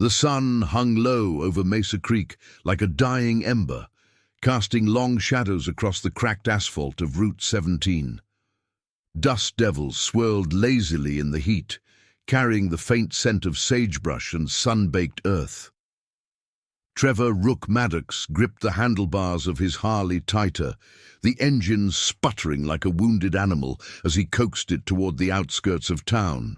The sun hung low over Mesa Creek like a dying ember, casting long shadows across the cracked asphalt of Route 17. Dust devils swirled lazily in the heat, carrying the faint scent of sagebrush and sun-baked earth. Trevor Rook Maddox gripped the handlebars of his Harley tighter, the engine sputtering like a wounded animal as he coaxed it toward the outskirts of town.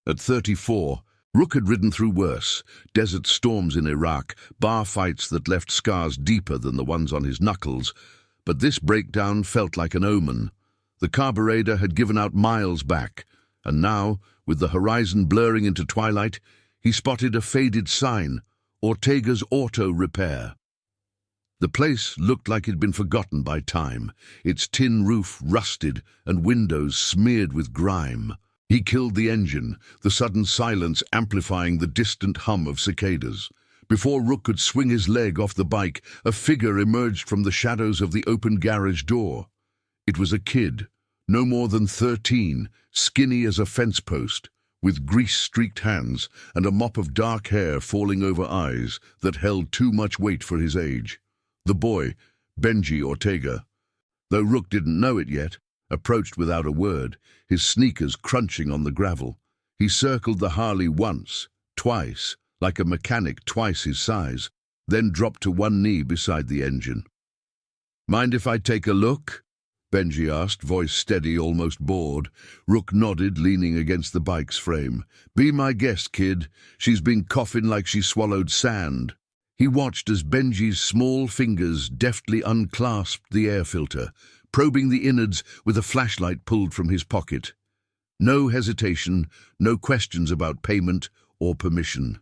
At 34, Rook had ridden through worse: desert storms in Iraq, bar fights that left scars deeper than the ones on his knuckles, but this breakdown felt like an omen. The carburetor had given out miles back, and now, with the horizon blurring into twilight, he spotted a faded sign: Ortega's Auto Repair. The place looked like it had been forgotten by time, its tin roof rusted and windows smeared with grime. He killed the engine, the sudden silence amplifying the distant hum of cicadas. Before Rook could swing his leg off the bike, a figure emerged from the shadows of the open garage door. It was a kid, no more than 13, skinny as a fence post, with grease-streaked hands and a mop of dark hair falling over eyes that held too much weight for his age. The boy, Benji Ortega, though Rook didn't know it yet, approached without a word, his sneakers crunching on the gravel. He circled the Harley once, twice, like a mechanic twice his size, then dropped to one knee beside the engine. "Mind if I take a look?" Benji asked, voice steady, almost bored. Rook nodded, leaning against the bike's frame. "Be my guest, kid. She's been coughing like she swallowed sand." He watched as Benji's small fingers deftly unclasped the air filter, probing the innards with a flashlight pulled from his pocket. No hesitation, no questions about payment or permission.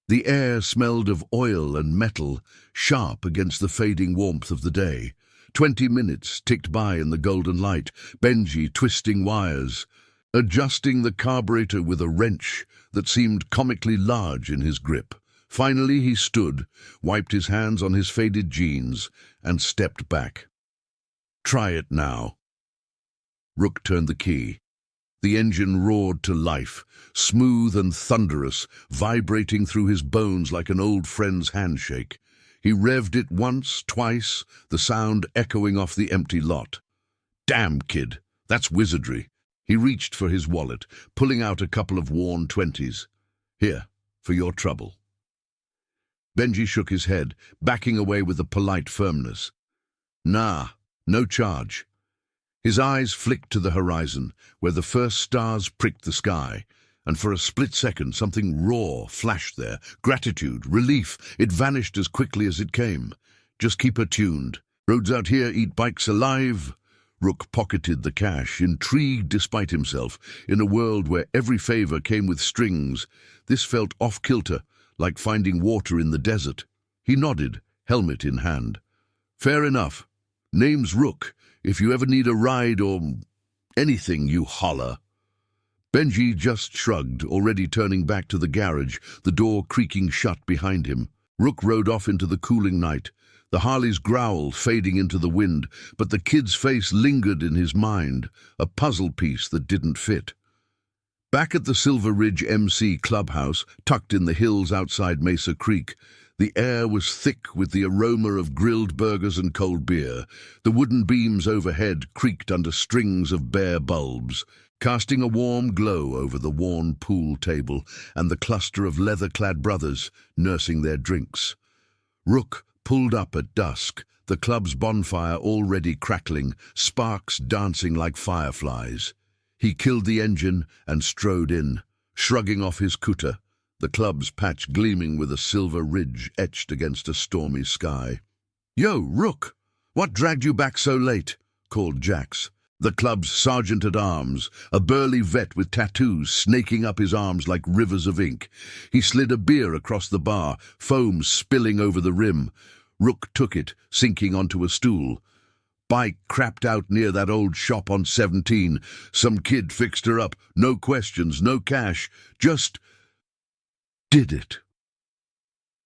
The air smelled of oil and metal, sharp against the fading warmth of the day. 20 minutes ticked by in the golden light, Benji twisting wires, adjusting the carburetor with a wrench that seemed comically large in his grip. Finally he stood, wiped his hands on his faded jeans, and stepped back. "Try it now." Rook turned the key. The engine roared to life, smooth and thunderous, vibrating through his bones like an old friend's handshake. He revved it once, twice, the sound echoing off the empty lot. "Damn, kid, that's wizardry." He reached for his wallet, pulling out a couple of worn 20s. "Here, for your trouble." Benji shook his head, backing away with a polite firmness. "Nah, no charge." His eyes flicked to the horizon, where the first stars pricked the sky, and for a split second something raw flashed there. Gratitude, relief. It vanished as quickly as it came. "Just keep her tuned. Roads out here eat bikes alive." Rook pocketed the cash, intrigued despite himself. In a world where every favor came with strings, this felt off-kilter, like finding water in the desert. He nodded, helmet in hand. "Fair enough. Name's Rook. If you ever need a ride or anything, you holler." Benji just shrugged, already turning back to the garage, the door creaking shut behind him. Rook rode off into the cooling night, the Harley's growl fading into the wind, but the kid's face lingered in his mind, a puzzle piece that didn't fit. Back at the Silver Ridge MC clubhouse, tucked in the hills outside Mesa Creek, the air was thick with the aroma of grilled burgers and cold beer. The wooden beams overhead creaked under strings of bare bulbs, casting a warm glow over the worn pool table and the cluster of leather-clad brothers nursing their drinks. Rook pulled up at dusk, the club's bonfire already crackling, sparks dancing like fireflies. He killed the engine and strode in, shrugging off his kuta, the club's patch gleaming with a silver ridge etched against a stormy sky. "Yo, Rook, what dragged you back so late?" called Jax, the club's sergeant-at-arms, a burly vet with tattoos snaking up his arms like rivers of ink. He slid a beer across the bar, foam spilling over the rim. Rook took it, sinking onto a stool. "Bike crapped out near that old shop on 17. Some kid fixed her up. No questions, no cash. Just did it."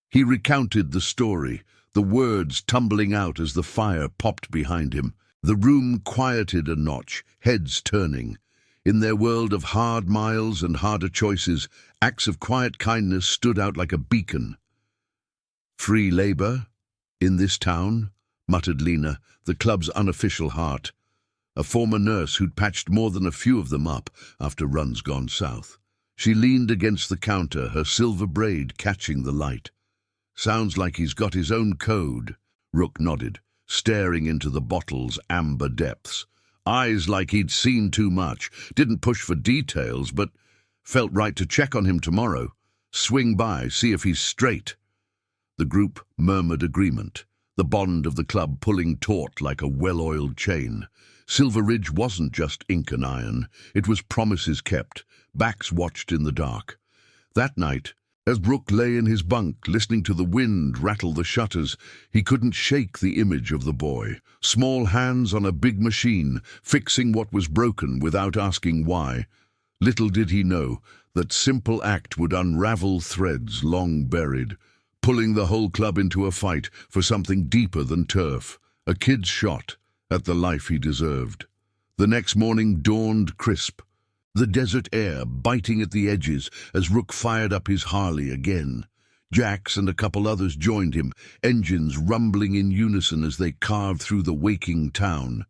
He recounted the story, the words tumbling out as the fire popped behind him. The room quieted a notch, heads turning. In their world of hard miles and harder choices, acts of quiet kindness stood out like a beacon. "Free labor? In this town?" muttered Lena, the club's unofficial heart, a former nurse who'd patched more than a few of them up after runs gone south. She leaned against the counter, her silver braid catching the light. "Sounds like he's got his own code." Rook nodded, staring into the bottle's amber depths. Eyes like he'd seen too much, didn't push for details, but felt right to check on him tomorrow. Swing by, see if he's straight. The group murmured agreement, the bond of the club pulling taut like a well-oiled chain. Silver Ridge wasn't just ink and iron, it was promises kept, backs watched in the dark. That night, as Rook lay in his bunk, listening to the wind rattle the shutters, he couldn't shake the image of the boy, small hands on a big machine, fixing what was broken without asking why. Little did he know that simple act would unravel threads long buried, pulling the whole club into a fight for something deeper than turf, a kid's shot at the life he deserved. The next morning dawned crisp, the desert air biting at the edges as Rook fired up his Harley again. Jax and a couple others joined him, engines rumbling in unison as they carved through the waking town.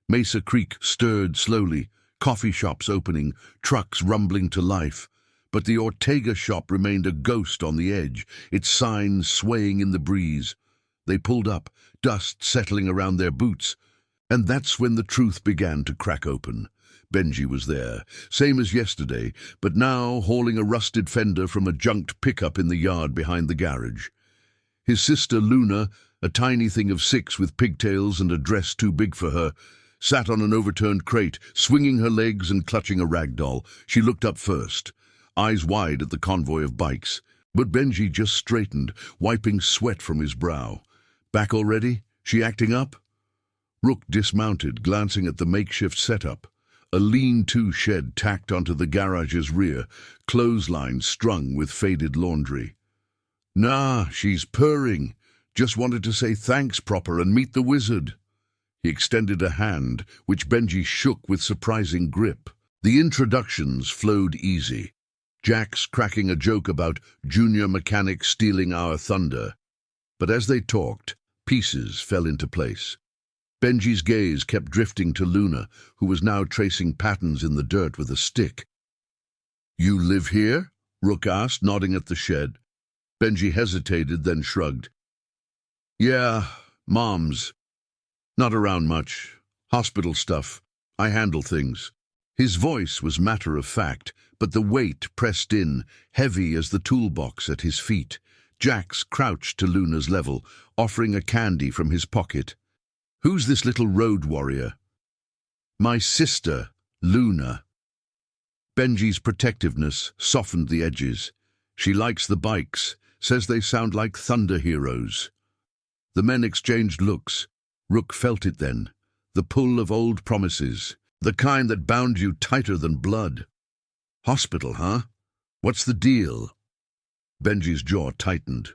Mesa Creek stirred slowly, coffee shops opening, trucks rumbling to life. But the Ortega shop remained a ghost on the edge, its signs swaying in the breeze. They pulled up, dust settling around their boots, and that's when the truth began to crack open. Benji was there, same as yesterday, but now hauling a rusted fender from a junked pickup in the yard behind the garage. His sister Luna, a tiny thing of 6 with pigtails and a dress too big for her, sat on an overturned crate, swinging her legs and clutching a rag doll. She looked up first, eyes wide at the convoy of bikes, but Benji just straightened, wiping sweat from his brow. "Back already? She acting up?" Rook dismounted, glancing at the makeshift setup. A lean-to shed tacked onto the garage's rear, clotheslines strung with faded laundry. "Nah, she's purring. Just wanted to say thanks proper and meet the wizard." He extended a hand, which Benji shook with surprising grip. The introductions flowed easy. Jax cracking a joke about junior mechanics stealing our thunder. But as they talked, pieces fell into place. Benji's gaze kept drifting to Luna, who was now tracing patterns in the dirt with a stick. "You live here?" Rook asked, nodding at the shed. Benji hesitated, then shrugged. "Yeah, Mom's. Not around much. Hospital stuff. I handle things." His voice was matter-of-fact, but the weight pressed in, heavy as the toolbox at his feet. Jax crouched to Luna's level, offering a candy from his pocket. "Who's this little road warrior?" "My sister, Luna." Benji's protectiveness softened the edges. "She likes the bikes, says they sound like thunder heroes." The men exchanged looks. Rook felt it then, the pull of old promises, the kind that bound you tighter than blood. "Hospital, huh? What's the deal?" Benji's jaw tightened.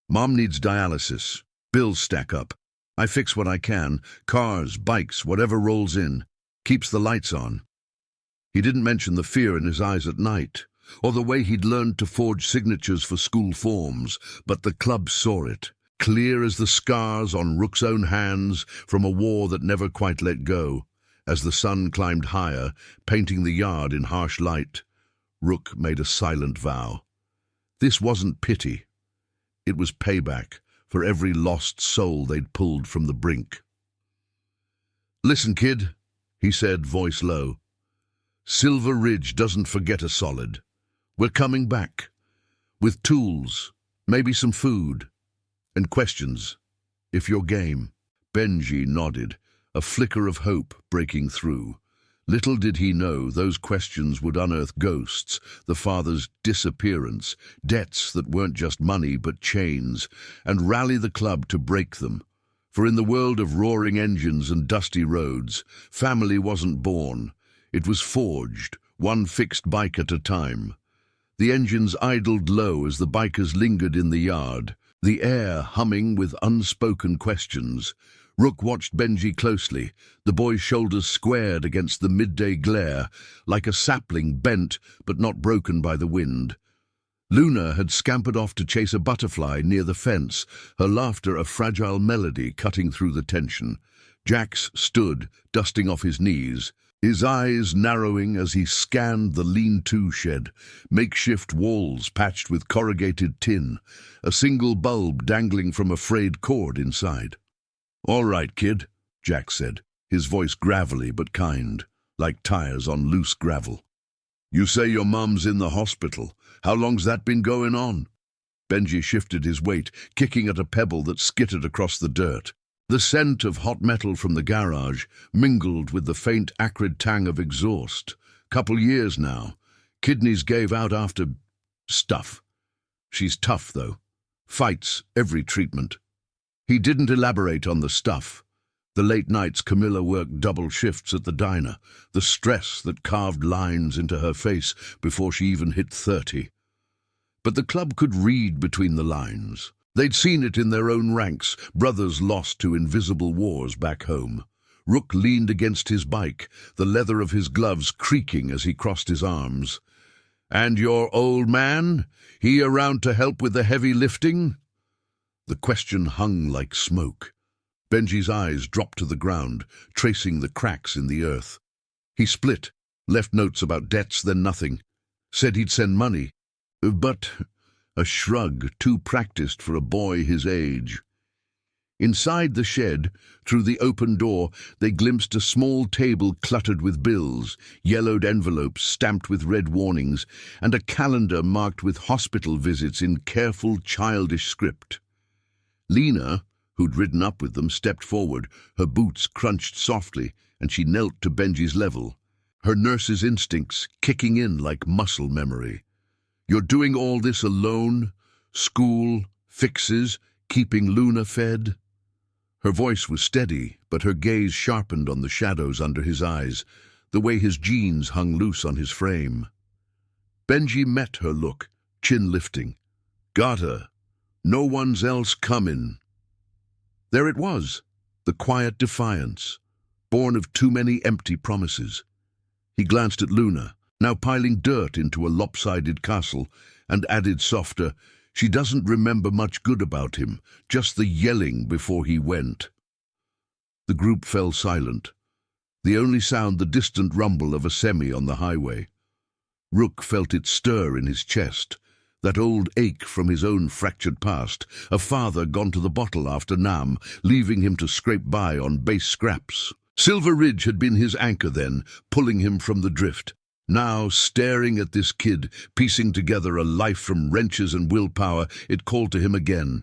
"Mom needs dialysis. Bills stack up. I fix what I can, cars, bikes, whatever rolls in. Keeps the lights on." He didn't mention the fear in his eyes at night, or the way he'd learned to forge signatures for school forms, but the club saw it, clear as the scars on Rook's own hands from a war that never quite let go. As the sun climbed higher, painting the yard in harsh light, Rook made a silent vow. This wasn't pity. It was payback for every lost soul they'd pulled from the brink. "Listen, kid," he said, voice low. "Silver Ridge doesn't forget a solid. We're coming back. With tools, maybe some food, and questions, if you're game." Benji nodded, a flicker of hope breaking through. Little did he know those questions would unearth ghosts, the father's disappearance, debts that weren't just money but chains, and rally the club to break them. For in the world of roaring engines and dusty roads, family wasn't born. It was forged, one fixed bike at a time. The engines idled low as the bikers lingered in the yard, the air humming with unspoken questions. Rook watched Benji closely, the boy's shoulders squared against the midday glare, like a sapling bent but not broken by the wind. Luna had scampered off to chase a butterfly near the fence, her laughter a fragile melody cutting through the tension. Jax stood, dusting off his knees, his eyes narrowing as he scanned the lean-to shed, makeshift walls patched with corrugated tin, a single bulb dangling from a frayed cord inside. "All right, kid," Jax said, his voice gravelly but kind, like tires on loose gravel. "You say your mum's in the hospital. How long's that been going on?" Benji shifted his weight, kicking at a pebble that skittered across the dirt. The scent of hot metal from the garage mingled with the faint acrid tang of exhaust. "Couple years now. Kidneys gave out after stuff. She's tough, though. Fights every treatment." He didn't elaborate on the stuff. The late nights Camilla worked double shifts at the diner, the stress that carved lines into her face before she even hit 30. But the club could read between the lines. They'd seen it in their own ranks, brothers lost to invisible wars back home. Rook leaned against his bike, the leather of his gloves creaking as he crossed his arms. "And your old man? He around to help with the heavy lifting?" The question hung like smoke. Benji's eyes dropped to the ground, tracing the cracks in the earth. He split, left notes about debts, then nothing. Said he'd send money. But a shrug, too practiced for a boy his age. Inside the shed, through the open door, they glimpsed a small table cluttered with bills, yellowed envelopes stamped with red warnings, and a calendar marked with hospital visits in careful, childish script. Lena, who'd ridden up with them, stepped forward, her boots crunched softly, and she knelt to Benji's level, her nurse's instincts kicking in like muscle memory. "You're doing all this alone? School, fixes, keeping Luna fed?" Her voice was steady, but her gaze sharpened on the shadows under his eyes, the way his jeans hung loose on his frame. Benji met her look, chin lifting. "Gotta. No one's else comin'." There it was, the quiet defiance, born of too many empty promises. He glanced at Luna, now piling dirt into a lopsided castle, and added softer, "She doesn't remember much good about him, just the yelling before he went." The group fell silent, the only sound the distant rumble of a semi on the highway. Rook felt it stir in his chest, that old ache from his own fractured past, a father gone to the bottle after Nam, leaving him to scrape by on base scraps. Silver Ridge had been his anchor then, pulling him from the drift. Now, staring at this kid, piecing together a life from wrenches and willpower, it called to him again.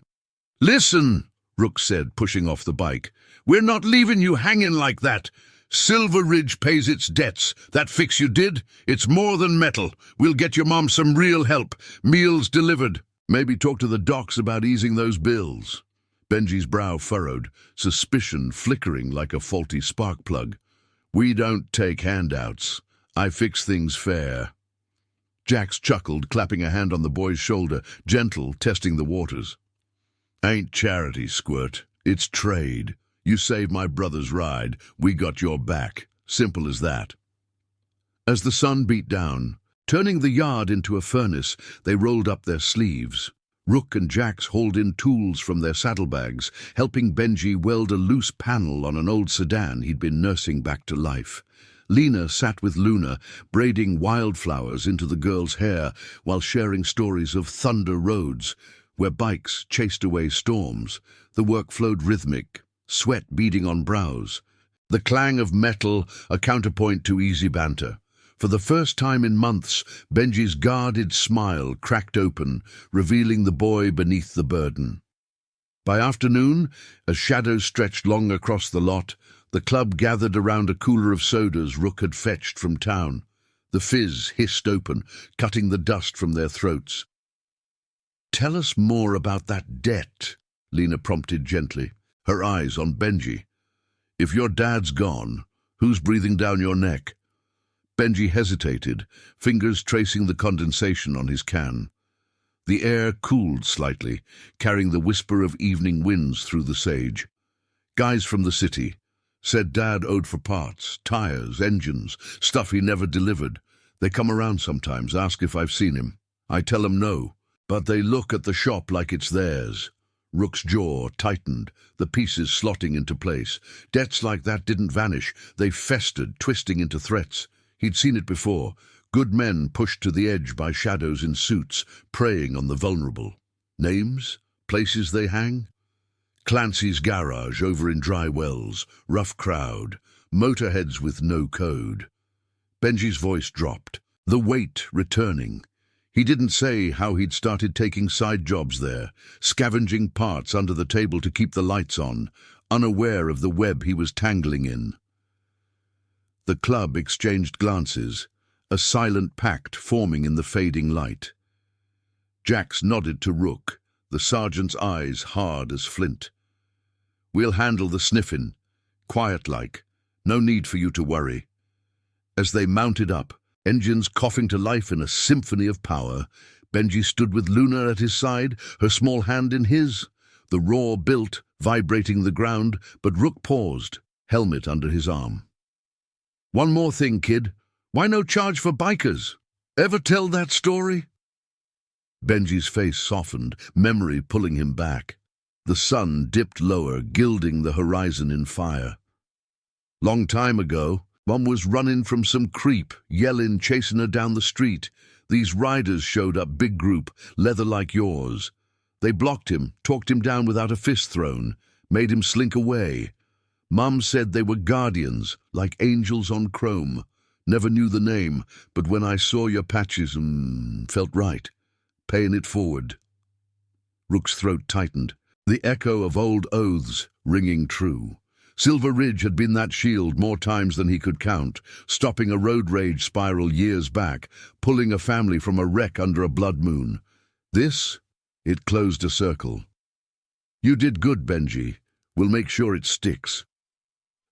"Listen," Rook said, pushing off the bike. "We're not leaving you hanging like that. Silver Ridge pays its debts. That fix you did? It's more than metal. We'll get your mom some real help. Meals delivered. Maybe talk to the docs about easing those bills." Benji's brow furrowed, suspicion flickering like a faulty spark plug. "We don't take handouts. I fix things fair." Jax chuckled, clapping a hand on the boy's shoulder, gentle, testing the waters. "Ain't charity, Squirt. It's trade. You saved my brother's ride. We got your back. Simple as that." As the sun beat down, turning the yard into a furnace, they rolled up their sleeves. Rook and Jax hauled in tools from their saddlebags, helping Benji weld a loose panel on an old sedan he'd been nursing back to life. Lena sat with Luna, braiding wildflowers into the girl's hair while sharing stories of thunder roads, where bikes chased away storms. The work flowed rhythmic, sweat beading on brows. The clang of metal, a counterpoint to easy banter. For the first time in months, Benji's guarded smile cracked open, revealing the boy beneath the burden. By afternoon, as shadows stretched long across the lot, the club gathered around a cooler of sodas Rook had fetched from town. The fizz hissed open, cutting the dust from their throats. "Tell us more about that debt," Lena prompted gently, her eyes on Benji. "If your dad's gone, who's breathing down your neck?" Benji hesitated, fingers tracing the condensation on his can. The air cooled slightly, carrying the whisper of evening winds through the sage. Guys from the city. Said Dad owed for parts, tires, engines, stuff he never delivered. They come around sometimes, ask if I've seen him. I tell them no, but they look at the shop like it's theirs. Rook's jaw tightened, the pieces slotting into place. Debts like that didn't vanish. They festered, twisting into threats. He'd seen it before. Good men pushed to the edge by shadows in suits, preying on the vulnerable. Names? Places they hang? Clancy's garage over in Dry Wells. Rough crowd. Motorheads with no code. Benji's voice dropped. The weight returning. He didn't say how he'd started taking side jobs there, scavenging parts under the table to keep the lights on, unaware of the web he was tangling in. The club exchanged glances, a silent pact forming in the fading light. Jax nodded to Rook, the sergeant's eyes hard as flint. We'll handle the sniffin', quiet-like. No need for you to worry. As they mounted up, engines coughing to life in a symphony of power, Benji stood with Luna at his side, her small hand in his. The roar built, vibrating the ground, but Rook paused, helmet under his arm. One more thing, kid. Why no charge for bikers? Ever tell that story? Benji's face softened, memory pulling him back. The sun dipped lower, gilding the horizon in fire. Long time ago, Mom was running from some creep, yelling, chasing her down the street. These riders showed up, big group, leather like yours. They blocked him, talked him down without a fist thrown, made him slink away. Mum said they were guardians, like angels on chrome. Never knew the name, but when I saw your patches, felt right. Paying it forward. Rook's throat tightened, the echo of old oaths ringing true. Silver Ridge had been that shield more times than he could count, stopping a road rage spiral years back, pulling a family from a wreck under a blood moon. This, it closed a circle. You did good, Benji. We'll make sure it sticks.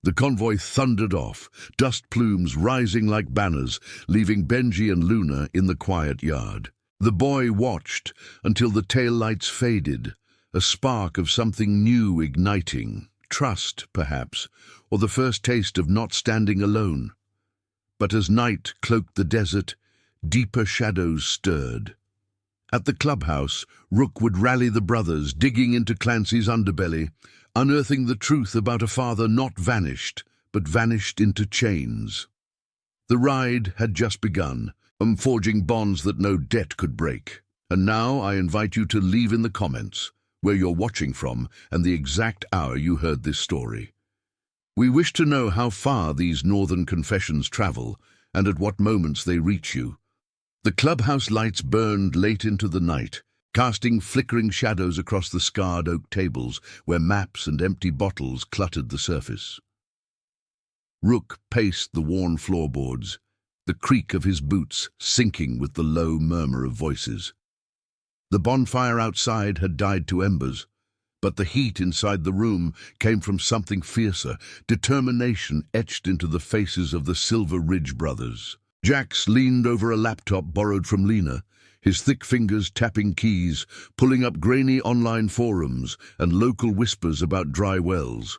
The convoy thundered off, dust plumes rising like banners, leaving Benji and Luna in the quiet yard. The boy watched until the taillights faded, a spark of something new igniting. Trust, perhaps, or the first taste of not standing alone. But as night cloaked the desert, deeper shadows stirred. At the clubhouse, Rook would rally the brothers, digging into Clancy's underbelly, unearthing the truth about a father not vanished, but vanished into chains. The ride had just begun, forging bonds that no debt could break. And now I invite you to leave in the comments where you're watching from and the exact hour you heard this story. We wish to know how far these northern confessions travel and at what moments they reach you. The clubhouse lights burned late into the night, casting flickering shadows across the scarred oak tables where maps and empty bottles cluttered the surface. Rook paced the worn floorboards, the creak of his boots sinking with the low murmur of voices. The bonfire outside had died to embers, but the heat inside the room came from something fiercer, determination etched into the faces of the Silver Ridge brothers. Jax leaned over a laptop borrowed from Lena, his thick fingers tapping keys, pulling up grainy online forums and local whispers about Dry Wells.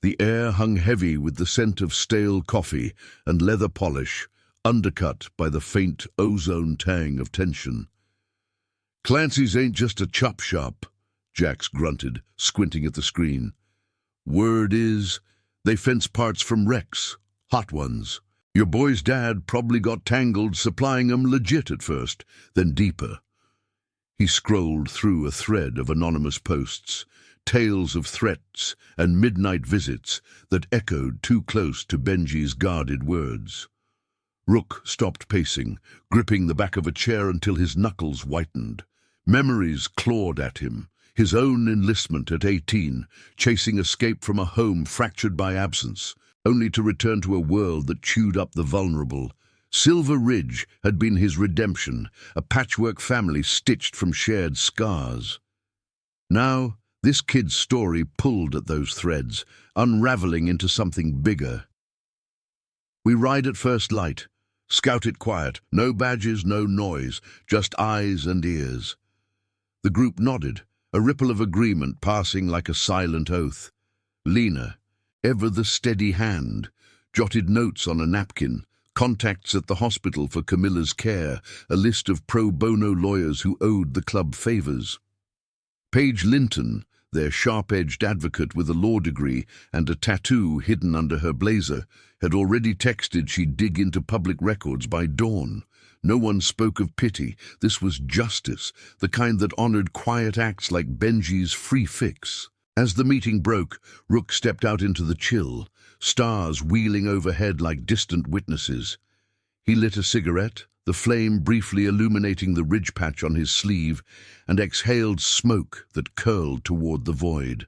The air hung heavy with the scent of stale coffee and leather polish, undercut by the faint ozone tang of tension. Clancy's ain't just a chop shop, Jax grunted, squinting at the screen. Word is, they fence parts from wrecks, hot ones. Your boy's dad probably got tangled supplying 'em legit at first, then deeper. He scrolled through a thread of anonymous posts, tales of threats and midnight visits that echoed too close to Benji's guarded words. Rook stopped pacing, gripping the back of a chair until his knuckles whitened. Memories clawed at him, his own enlistment at 18, chasing escape from a home fractured by absence, only to return to a world that chewed up the vulnerable. Silver Ridge had been his redemption, a patchwork family stitched from shared scars. Now, this kid's story pulled at those threads, unraveling into something bigger. We ride at first light, scout it quiet, no badges, no noise, just eyes and ears. The group nodded, a ripple of agreement passing like a silent oath. Lena, ever the steady hand, jotted notes on a napkin, contacts at the hospital for Camilla's care, a list of pro bono lawyers who owed the club favors. Paige Linton, their sharp-edged advocate with a law degree and a tattoo hidden under her blazer, had already texted she'd dig into public records by dawn. No one spoke of pity. This was justice, the kind that honored quiet acts like Benji's free fix. As the meeting broke, Rook stepped out into the chill, stars wheeling overhead like distant witnesses. He lit a cigarette, the flame briefly illuminating the ridge patch on his sleeve, and exhaled smoke that curled toward the void.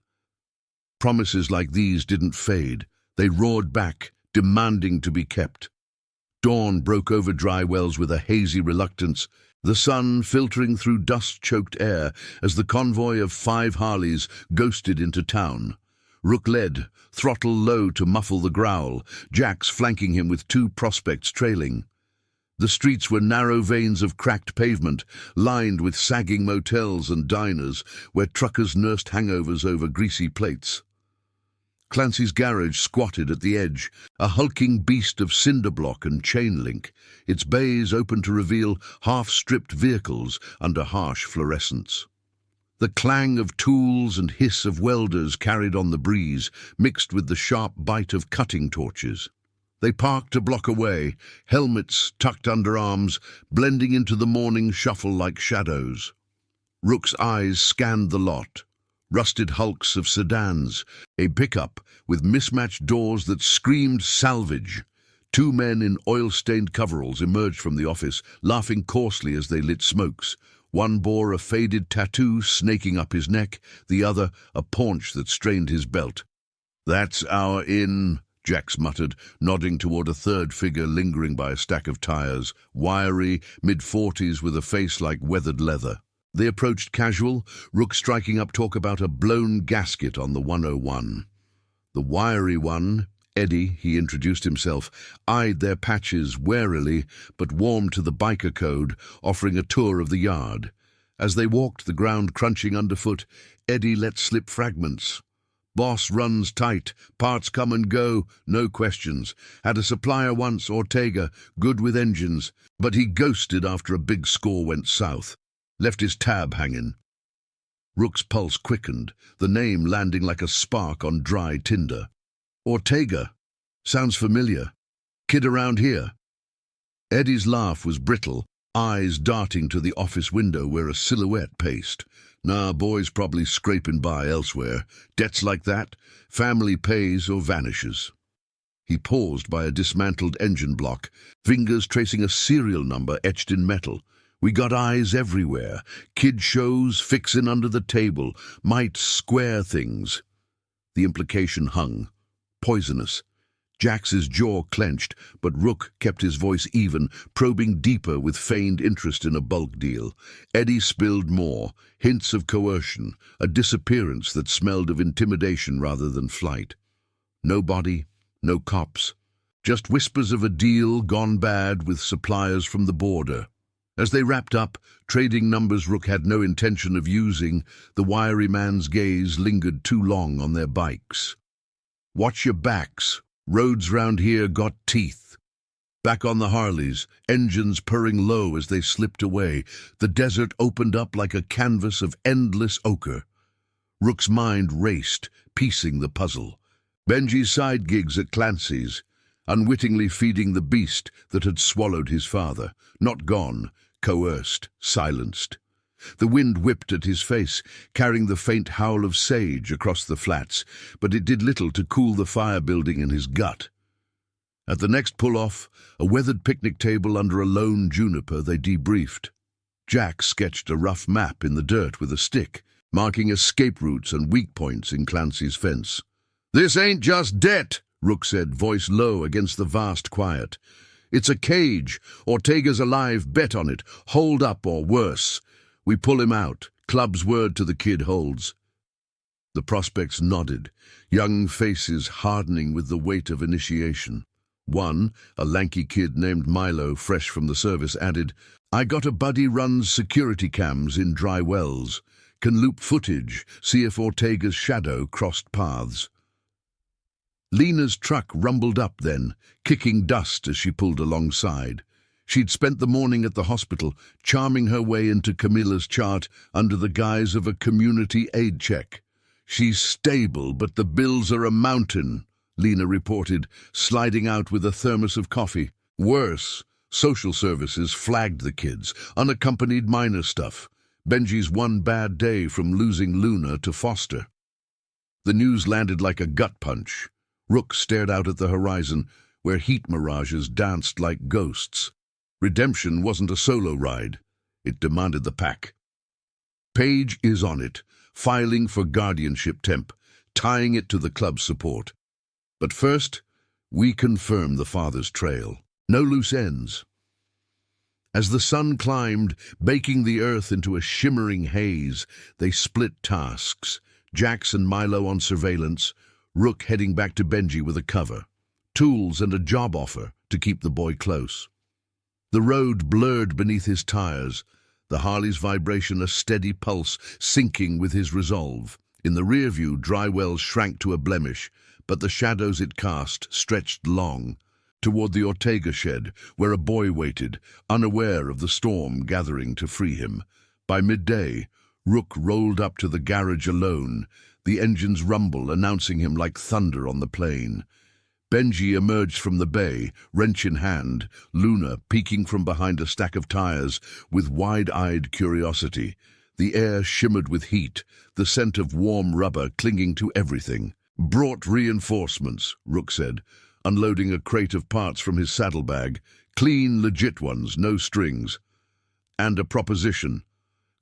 Promises like these didn't fade. They roared back, demanding to be kept. Dawn broke over Dry Wells with a hazy reluctance, the sun filtering through dust-choked air as the convoy of 5 Harleys ghosted into town. Rook led, throttle low to muffle the growl, Jax flanking him with 2 prospects trailing. The streets were narrow veins of cracked pavement, lined with sagging motels and diners where truckers nursed hangovers over greasy plates. Clancy's garage squatted at the edge, a hulking beast of cinder block and chain link, its bays open to reveal half-stripped vehicles under harsh fluorescence. The clang of tools and hiss of welders carried on the breeze, mixed with the sharp bite of cutting torches. They parked a block away, helmets tucked under arms, blending into the morning shuffle like shadows. Rook's eyes scanned the lot. Rusted hulks of sedans, a pickup with mismatched doors that screamed salvage. 2 men in oil-stained coveralls emerged from the office, laughing coarsely as they lit smokes. One bore a faded tattoo snaking up his neck, the other a paunch that strained his belt. "That's our inn," Jax muttered, nodding toward a third figure lingering by a stack of tires, wiry, mid-40s with a face like weathered leather. They approached casual, Rook striking up talk about a blown gasket on the 101. The wiry one, Eddie, he introduced himself, eyed their patches warily, but warmed to the biker code, offering a tour of the yard. As they walked, the ground crunching underfoot, Eddie let slip fragments. "Boss runs tight, parts come and go, no questions. Had a supplier once, Ortega, good with engines, but he ghosted after a big score went south. Left his tab hanging." Rook's pulse quickened, the name landing like a spark on dry tinder. "Ortega? Sounds familiar. Kid around here?" Eddie's laugh was brittle, eyes darting to the office window where a silhouette paced. "Nah, boy's probably scraping by elsewhere. Debts like that, family pays or vanishes." He paused by a dismantled engine block, fingers tracing a serial number etched in metal. "We got eyes everywhere. Kid shows, fixin' under the table, might square things." The implication hung. Poisonous. Jax's jaw clenched, but Rook kept his voice even, probing deeper with feigned interest in a bulk deal. Eddie spilled more, hints of coercion, a disappearance that smelled of intimidation rather than flight. No body, no cops, just whispers of a deal gone bad with suppliers from the border. As they wrapped up, trading numbers Rook had no intention of using, the wiry man's gaze lingered too long on their bikes. "Watch your backs. Roads round here got teeth." Back on the Harleys, engines purring low as they slipped away, the desert opened up like a canvas of endless ochre. Rook's mind raced, piecing the puzzle. Benji's side gigs at Clancy's, unwittingly feeding the beast that had swallowed his father, not gone, coerced, silenced. The wind whipped at his face, carrying the faint howl of sage across the flats, but it did little to cool the fire building in his gut. At the next pull-off, a weathered picnic table under a lone juniper, they debriefed. Jack sketched a rough map in the dirt with a stick, marking escape routes and weak points in Clancy's fence. "This ain't just debt," Rook said, voice low against the vast quiet. "It's a cage. Ortega's alive, bet on it. Hold up or worse. We pull him out. Club's word to the kid holds." The prospects nodded, young faces hardening with the weight of initiation. One, a lanky kid named Milo, fresh from the service, added, "I got a buddy runs security cams in Dry Wells. Can loop footage, see if Ortega's shadow crossed paths." Lena's truck rumbled up then, kicking dust as she pulled alongside. She'd spent the morning at the hospital, charming her way into Camilla's chart under the guise of a community aid check. "She's stable, but the bills are a mountain," Lena reported, sliding out with a thermos of coffee. Worse, social services flagged the kids, unaccompanied minor stuff. Benji's one bad day from losing Luna to foster. The news landed like a gut punch. Rook stared out at the horizon, where heat mirages danced like ghosts. Redemption wasn't a solo ride. It demanded the pack. Paige is on it, filing for guardianship temp, tying it to the club's support. But first, we confirm the father's trail. No loose ends. As the sun climbed, baking the earth into a shimmering haze, they split tasks. Jax and Milo on surveillance, Rook heading back to Benji with a cover, tools and a job offer to keep the boy close. The road blurred beneath his tires, the Harley's vibration a steady pulse syncing with his resolve. In the rear view, Drywell shrank to a blemish, but the shadows it cast stretched long, toward the Ortega shed, where a boy waited, unaware of the storm gathering to free him. By midday, Rook rolled up to the garage alone, the engine's rumble announcing him like thunder on the plain. Benji emerged from the bay, wrench in hand, Luna peeking from behind a stack of tires with wide-eyed curiosity. The air shimmered with heat, the scent of warm rubber clinging to everything. "Brought reinforcements," Rook said, unloading a crate of parts from his saddlebag. "Clean, legit ones, no strings. And a proposition.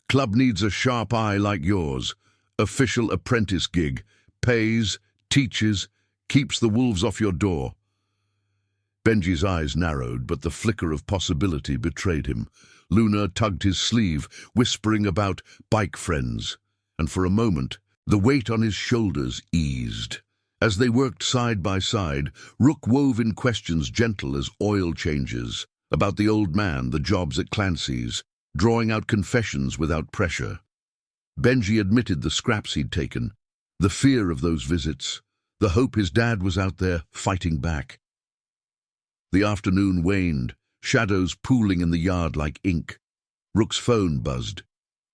Club needs a sharp eye like yours. Official apprentice gig. Pays, teaches, keeps the wolves off your door." Benji's eyes narrowed, but the flicker of possibility betrayed him. Luna tugged his sleeve, whispering about bike friends, and for a moment, the weight on his shoulders eased. As they worked side by side, Rook wove in questions gentle as oil changes, about the old man, the jobs at Clancy's, drawing out confessions without pressure. Benji admitted the scraps he'd taken, the fear of those visits, the hope his dad was out there fighting back. The afternoon waned, shadows pooling in the yard like ink. Rook's phone buzzed.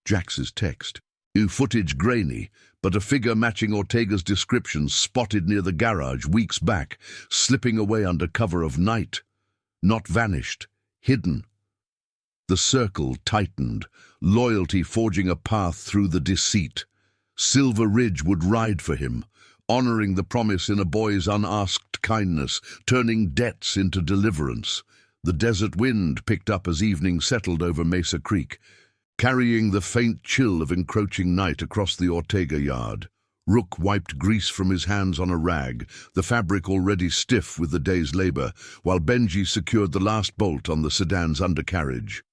Jax's text. New footage grainy, but a figure matching Ortega's description spotted near the garage weeks back, slipping away under cover of night. Not vanished, hidden. The circle tightened, loyalty forging a path through the deceit. Silver Ridge would ride for him, honoring the promise in a boy's unasked kindness, turning debts into deliverance. The desert wind picked up as evening settled over Mesa Creek, carrying the faint chill of encroaching night across the Ortega yard. Rook wiped grease from his hands on a rag, the fabric already stiff with the day's labor, while Benji secured the last bolt on the sedan's undercarriage.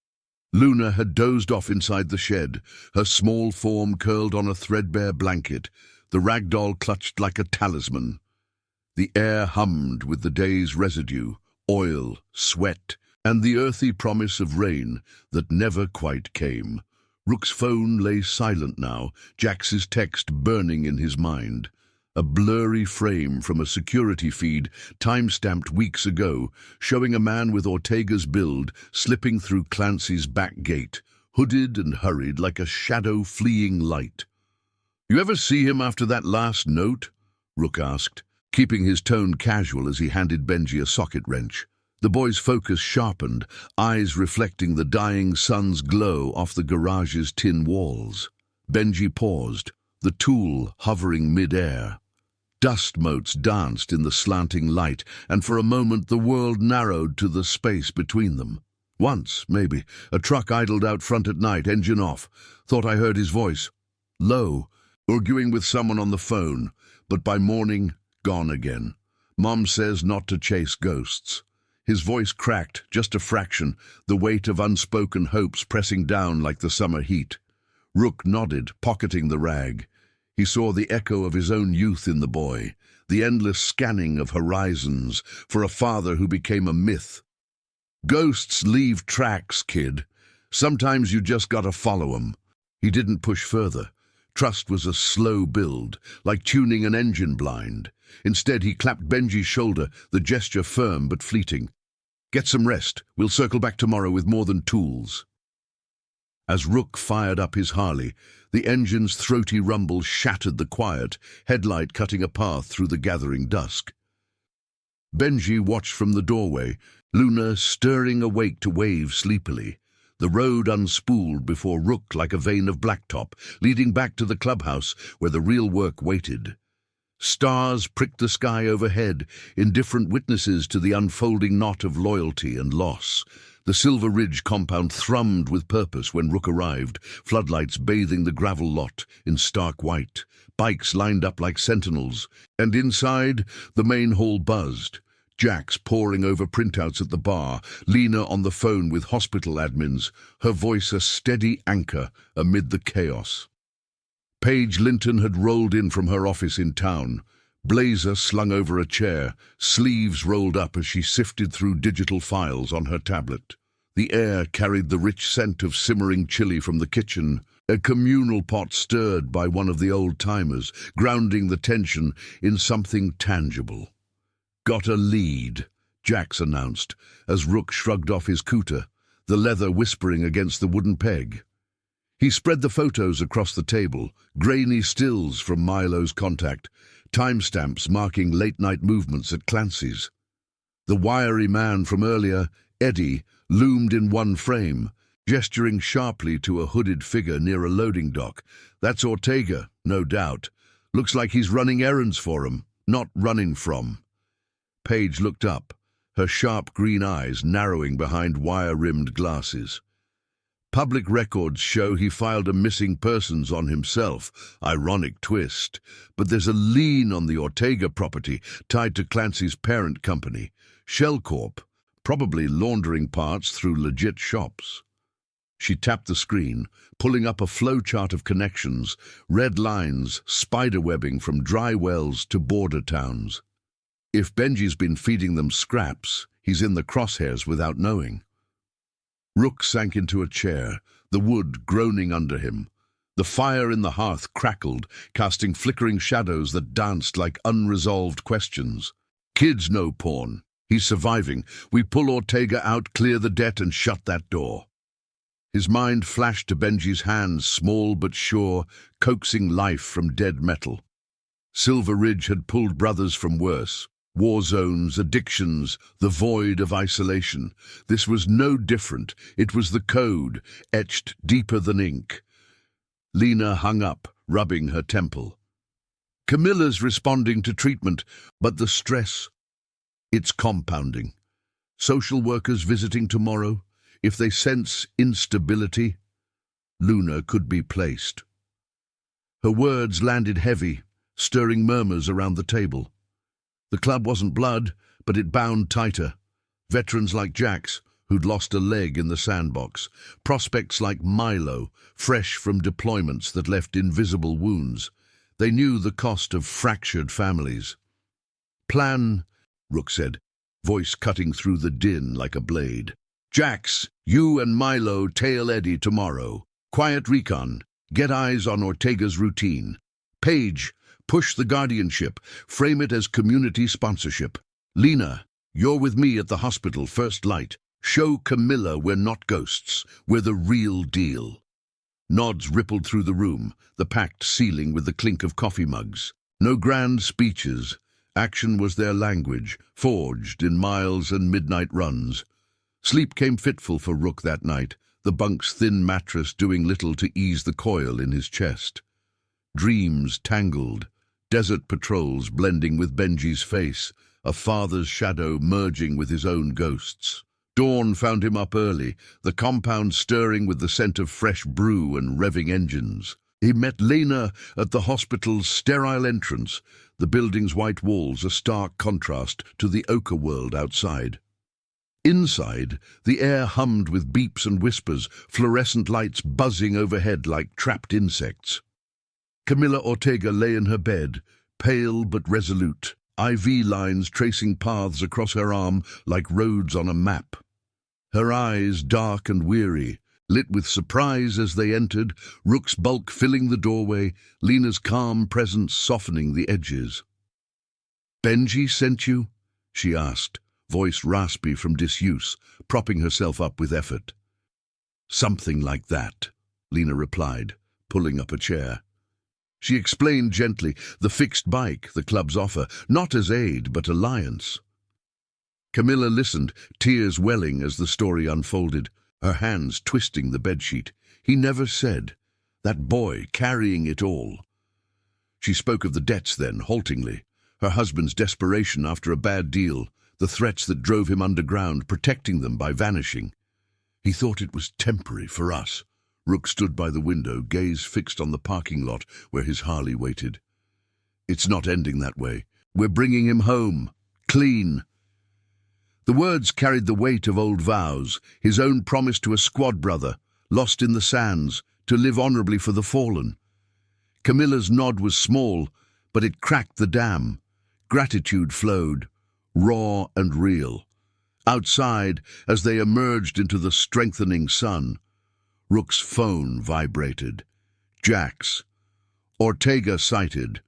Luna had dozed off inside the shed, her small form curled on a threadbare blanket, the rag doll clutched like a talisman. The air hummed with the day's residue, oil, sweat, and the earthy promise of rain that never quite came. Rook's phone lay silent now, Jax's text burning in his mind. A blurry frame from a security feed, time-stamped weeks ago, showing a man with Ortega's build slipping through Clancy's back gate, hooded and hurried like a shadow fleeing light. "You ever see him after that last note?" Rook asked, keeping his tone casual as he handed Benji a socket wrench. The boy's focus sharpened, eyes reflecting the dying sun's glow off the garage's tin walls. Benji paused, the tool hovering mid-air. Dust motes danced in the slanting light, and for a moment the world narrowed to the space between them. Once, maybe, a truck idled out front at night, engine off. Thought I heard his voice. Low, arguing with someone on the phone, but by morning, gone again. Mom says not to chase ghosts. His voice cracked, just a fraction, the weight of unspoken hopes pressing down like the summer heat. Rook nodded, pocketing the rag. He saw the echo of his own youth in the boy, the endless scanning of horizons for a father who became a myth. "Ghosts leave tracks, kid. Sometimes you just gotta follow 'em." He didn't push further, Trust was a slow build, like tuning an engine blind. Instead, he clapped Benji's shoulder, the gesture firm but fleeting. "Get some rest. We'll circle back tomorrow with more than tools." As Rook fired up his Harley, the engine's throaty rumble shattered the quiet, headlight cutting a path through the gathering dusk. Benji watched from the doorway, Luna stirring awake to wave sleepily. The road unspooled before Rook like a vein of blacktop, leading back to the clubhouse where the real work waited. Stars pricked the sky overhead, indifferent witnesses to the unfolding knot of loyalty and loss. The Silver Ridge compound thrummed with purpose when Rook arrived, floodlights bathing the gravel lot in stark white, bikes lined up like sentinels, and inside, the main hall buzzed. Jax poring over printouts at the bar, Lena on the phone with hospital admins, her voice a steady anchor amid the chaos. Paige Linton had rolled in from her office in town, blazer slung over a chair, sleeves rolled up as she sifted through digital files on her tablet. The air carried the rich scent of simmering chili from the kitchen, a communal pot stirred by one of the old-timers, grounding the tension in something tangible. "Got a lead," Jax announced, as Rook shrugged off his cooter, the leather whispering against the wooden peg. He spread the photos across the table, grainy stills from Milo's contact, timestamps marking late-night movements at Clancy's. The wiry man from earlier, Eddie, loomed in one frame, gesturing sharply to a hooded figure near a loading dock. "That's Ortega, no doubt. Looks like he's running errands for him, not running from." Paige looked up, her sharp green eyes narrowing behind wire-rimmed glasses. "Public records show he filed a missing persons on himself. Ironic twist. But there's a lien on the Ortega property tied to Clancy's parent company, Shell Corp, probably laundering parts through legit shops." She tapped the screen, pulling up a flowchart of connections, red lines, spiderwebbing from dry wells to border towns. If Benji's been feeding them scraps, he's in the crosshairs without knowing. Rook sank into a chair, the wood groaning under him. The fire in the hearth crackled, casting flickering shadows that danced like unresolved questions. "Kids know porn. He's surviving. We pull Ortega out, clear the debt, and shut that door." His mind flashed to Benji's hands, small but sure, coaxing life from dead metal. Silver Ridge had pulled brothers from worse. War zones, addictions, the void of isolation. This was no different. It was the code, etched deeper than ink. Lena hung up, rubbing her temple. "Camilla's responding to treatment, but the stress, it's compounding. Social workers visiting tomorrow. If they sense instability, Luna could be placed." Her words landed heavy, stirring murmurs around the table. The club wasn't blood, but it bound tighter. Veterans like Jax, who'd lost a leg in the sandbox. Prospects like Milo, fresh from deployments that left invisible wounds. They knew the cost of fractured families. "Plan," Rook said, voice cutting through the din like a blade. "Jax, you and Milo tail Eddie tomorrow. Quiet recon. Get eyes on Ortega's routine. Paige, push the guardianship, frame it as community sponsorship. Lena, you're with me at the hospital, first light. Show Camilla we're not ghosts, we're the real deal." Nods rippled through the room, the packed ceiling with the clink of coffee mugs. No grand speeches. Action was their language, forged in miles and midnight runs. Sleep came fitful for Rook that night, the bunk's thin mattress doing little to ease the coil in his chest. Dreams tangled, desert patrols blending with Benji's face, a father's shadow merging with his own ghosts. Dawn found him up early, the compound stirring with the scent of fresh brew and revving engines. He met Lena at the hospital's sterile entrance, the building's white walls a stark contrast to the ochre world outside. Inside, the air hummed with beeps and whispers, fluorescent lights buzzing overhead like trapped insects. Camilla Ortega lay in her bed, pale but resolute, IV lines tracing paths across her arm like roads on a map. Her eyes, dark and weary, lit with surprise as they entered, Rook's bulk filling the doorway, Lena's calm presence softening the edges. "Benji sent you?" she asked, voice raspy from disuse, propping herself up with effort. "Something like that," Lena replied, pulling up a chair. She explained gently, the fixed bike, the club's offer, not as aid but alliance. Camilla listened, tears welling as the story unfolded, her hands twisting the bedsheet. He never said. That boy carrying it all. She spoke of the debts then, haltingly, her husband's desperation after a bad deal, the threats that drove him underground, protecting them by vanishing. He thought it was temporary for us. Rook stood by the window, gaze fixed on the parking lot where his Harley waited. "It's not ending that way. We're bringing him home. Clean." The words carried the weight of old vows, his own promise to a squad brother, lost in the sands, to live honorably for the fallen. Camilla's nod was small, but it cracked the dam. Gratitude flowed, raw and real. Outside, as they emerged into the strengthening sun, Rook's phone vibrated. Jack's. Ortega sighted.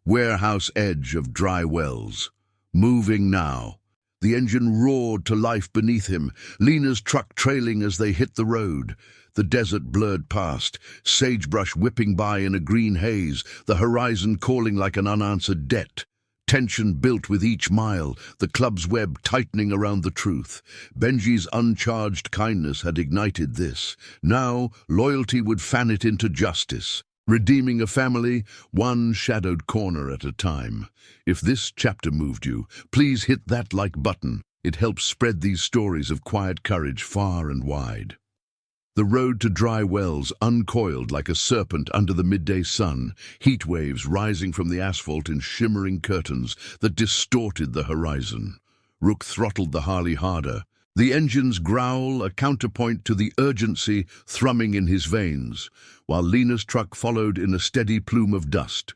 Warehouse edge of dry wells. Moving now. The engine roared to life beneath him, Lena's truck trailing as they hit the road. The desert blurred past, sagebrush whipping by in a green haze, the horizon calling like an unanswered debt. Tension built with each mile, the club's web tightening around the truth. Benji's uncharged kindness had ignited this. Now, loyalty would fan it into justice, redeeming a family, one shadowed corner at a time. If this chapter moved you, please hit that like button. It helps spread these stories of quiet courage far and wide. The road to dry wells uncoiled like a serpent under the midday sun, heat waves rising from the asphalt in shimmering curtains that distorted the horizon. Rook throttled the Harley harder, the engine's growl a counterpoint to the urgency thrumming in his veins, while Lena's truck followed in a steady plume of dust.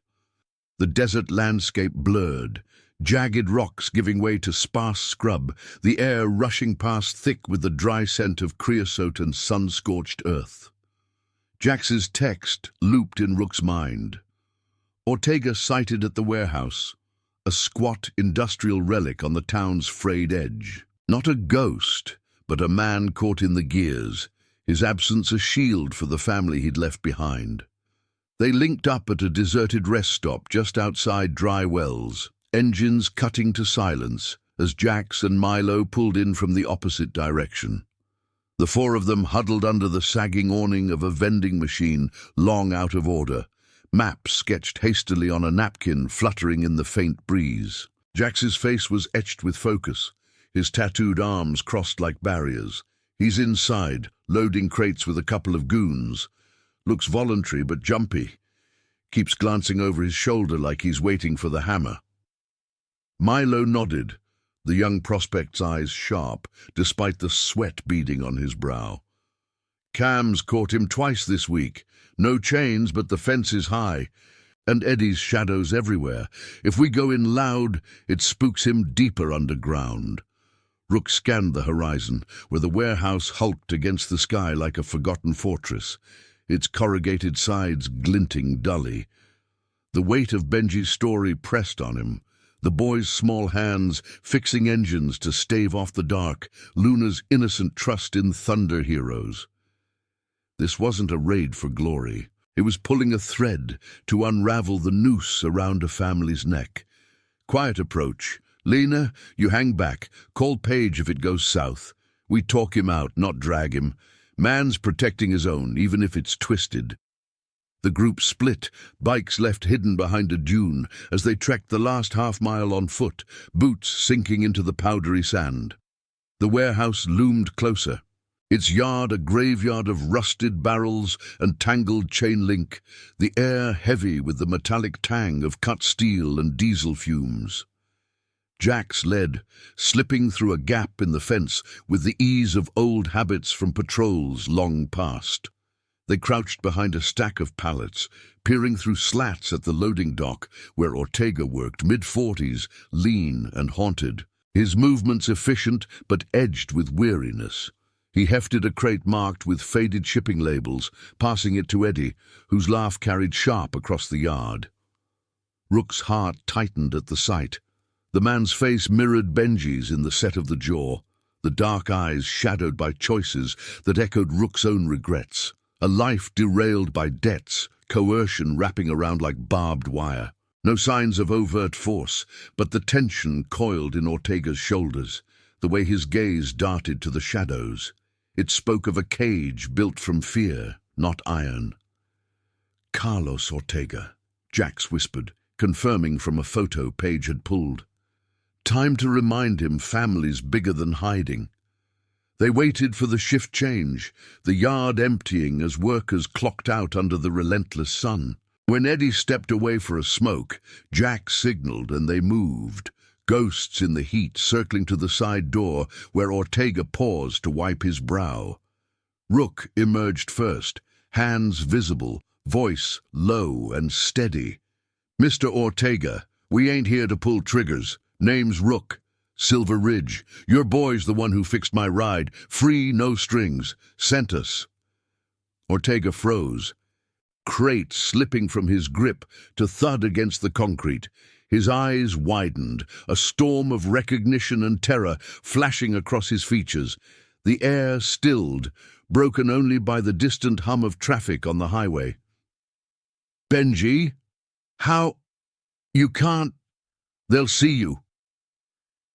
The desert landscape blurred, jagged rocks giving way to sparse scrub, the air rushing past thick with the dry scent of creosote and sun-scorched earth. Jax's text looped in Rook's mind. Ortega sighted at the warehouse, a squat industrial relic on the town's frayed edge. Not a ghost, but a man caught in the gears, his absence a shield for the family he'd left behind. They linked up at a deserted rest stop just outside Dry Wells, engines cutting to silence as Jax and Milo pulled in from the opposite direction. The four of them huddled under the sagging awning of a vending machine, long out of order, maps sketched hastily on a napkin fluttering in the faint breeze. Jax's face was etched with focus, his tattooed arms crossed like barriers. He's inside, loading crates with a couple of goons. Looks voluntary but jumpy. Keeps glancing over his shoulder like he's waiting for the hammer. Milo nodded, the young prospect's eyes sharp, despite the sweat beading on his brow. Cam's caught him twice this week. No chains, but the fence is high. And Eddie's shadows everywhere. If we go in loud, it spooks him deeper underground. Rook scanned the horizon, where the warehouse hulked against the sky like a forgotten fortress, its corrugated sides glinting dully. The weight of Benji's story pressed on him, the boy's small hands fixing engines to stave off the dark, Luna's innocent trust in thunder heroes. This wasn't a raid for glory. It was pulling a thread to unravel the noose around a family's neck. Quiet approach. Lena, you hang back. Call Paige if it goes south. We talk him out, not drag him. Man's protecting his own, even if it's twisted. The group split, bikes left hidden behind a dune as they trekked the last half-mile on foot, boots sinking into the powdery sand. The warehouse loomed closer, its yard a graveyard of rusted barrels and tangled chain link, the air heavy with the metallic tang of cut steel and diesel fumes. Jax led, slipping through a gap in the fence with the ease of old habits from patrols long past. They crouched behind a stack of pallets, peering through slats at the loading dock where Ortega worked, mid-40s, lean and haunted, his movements efficient but edged with weariness. He hefted a crate marked with faded shipping labels, passing it to Eddie, whose laugh carried sharp across the yard. Rook's heart tightened at the sight. The man's face mirrored Benji's in the set of the jaw, the dark eyes shadowed by choices that echoed Rook's own regrets. A life derailed by debts, coercion wrapping around like barbed wire. No signs of overt force, but the tension coiled in Ortega's shoulders, the way his gaze darted to the shadows. It spoke of a cage built from fear, not iron. "Carlos Ortega," Jax whispered, confirming from a photo Paige had pulled. Time to remind him family's bigger than hiding. They waited for the shift change, the yard emptying as workers clocked out under the relentless sun. When Eddie stepped away for a smoke, Jack signaled and they moved, ghosts in the heat circling to the side door where Ortega paused to wipe his brow. Rook emerged first, hands visible, voice low and steady. "Mr. Ortega, we ain't here to pull triggers. Name's Rook. Silver Ridge. Your boy's the one who fixed my ride. Free, no strings. Sent us." Ortega froze, crate slipping from his grip to thud against the concrete. His eyes widened, a storm of recognition and terror flashing across his features. The air stilled, broken only by the distant hum of traffic on the highway. "Benji? How? You can't. They'll see you."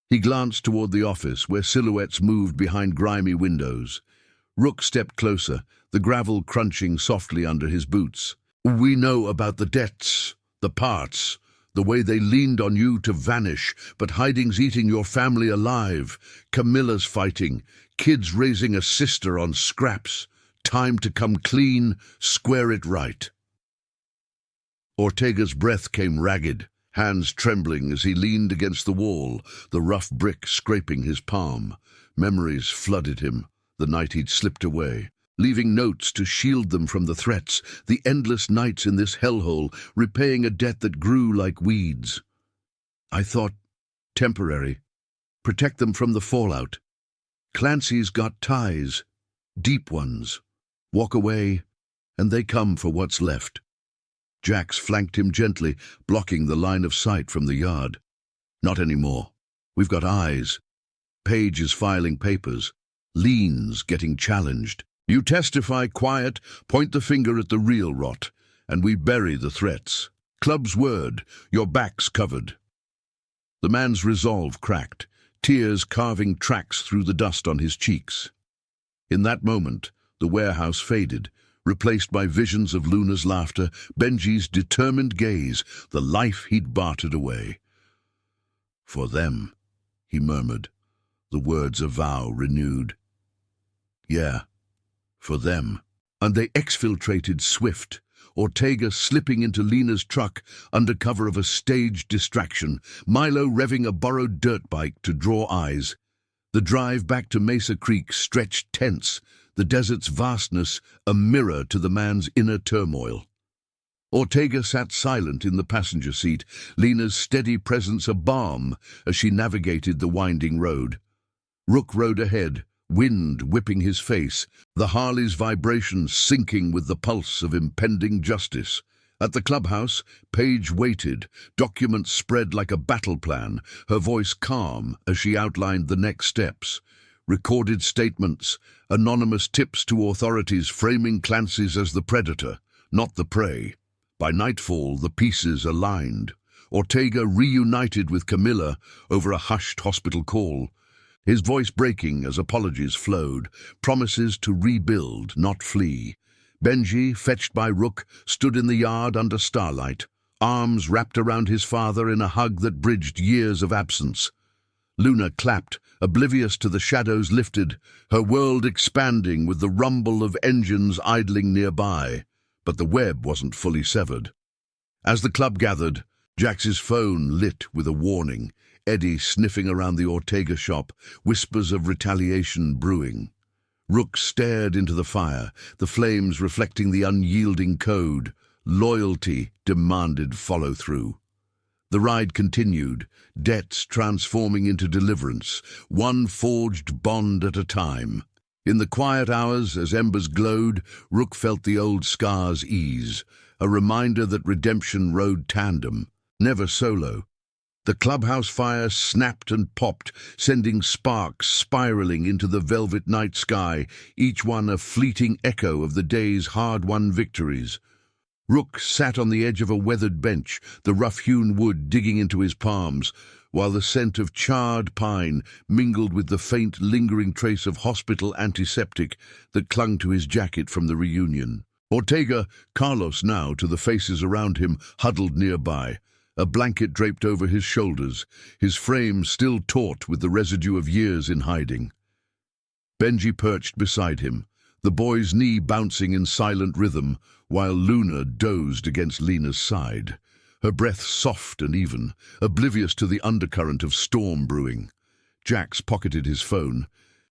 He glanced toward the office, where silhouettes moved behind grimy windows. Rook stepped closer, the gravel crunching softly under his boots. "We know about the debts, the parts, the way they leaned on you to vanish, but hiding's eating your family alive. Camilla's fighting, kids raising a sister on scraps. Time to come clean, square it right." Ortega's breath came ragged, hands trembling as he leaned against the wall, the rough brick scraping his palm. Memories flooded him, the night he'd slipped away, leaving notes to shield them from the threats, the endless nights in this hellhole, repaying a debt that grew like weeds. "I thought, temporary. Protect them from the fallout. Clancy's got ties, deep ones. Walk away, and they come for what's left." Jax flanked him gently, blocking the line of sight from the yard. "Not anymore. We've got eyes. Paige is filing papers. Lean's getting challenged. You testify quiet, point the finger at the real rot, and we bury the threats. Club's word, your back's covered." The man's resolve cracked, tears carving tracks through the dust on his cheeks. In that moment, the warehouse faded, replaced by visions of Luna's laughter, Benji's determined gaze, the life he'd bartered away. "For them," he murmured, the words a vow renewed. "Yeah, for them." And they exfiltrated swift, Ortega slipping into Lena's truck under cover of a staged distraction, Milo revving a borrowed dirt bike to draw eyes. The drive back to Mesa Creek stretched tense, the desert's vastness a mirror to the man's inner turmoil. Ortega sat silent in the passenger seat, Lena's steady presence a balm as she navigated the winding road. Rook rode ahead, wind whipping his face, the Harley's vibrations syncing with the pulse of impending justice. At the clubhouse, Paige waited, documents spread like a battle plan, her voice calm as she outlined the next steps. Recorded statements, anonymous tips to authorities framing Clancy's as the predator, not the prey. By nightfall, the pieces aligned. Ortega reunited with Camilla over a hushed hospital call, his voice breaking as apologies flowed, promises to rebuild, not flee. Benji, fetched by Rook, stood in the yard under starlight, arms wrapped around his father in a hug that bridged years of absence. Luna clapped, oblivious to the shadows lifted, her world expanding with the rumble of engines idling nearby. But the web wasn't fully severed. As the club gathered, Jax's phone lit with a warning, Eddie sniffing around the Ortega shop, whispers of retaliation brewing. Rook stared into the fire, the flames reflecting the unyielding code. Loyalty demanded follow-through. The ride continued, debts transforming into deliverance, one forged bond at a time. In the quiet hours, as embers glowed, Rook felt the old scars ease, a reminder that redemption rode tandem, never solo. The clubhouse fire snapped and popped, sending sparks spiraling into the velvet night sky, each one a fleeting echo of the day's hard-won victories. Rook sat on the edge of a weathered bench, the rough-hewn wood digging into his palms, while the scent of charred pine mingled with the faint, lingering trace of hospital antiseptic that clung to his jacket from the reunion. Ortega, Carlos now, to the faces around him, huddled nearby, a blanket draped over his shoulders, his frame still taut with the residue of years in hiding. Benji perched beside him, the boy's knee bouncing in silent rhythm, while Luna dozed against Lena's side, her breath soft and even, oblivious to the undercurrent of storm brewing. Jax pocketed his phone.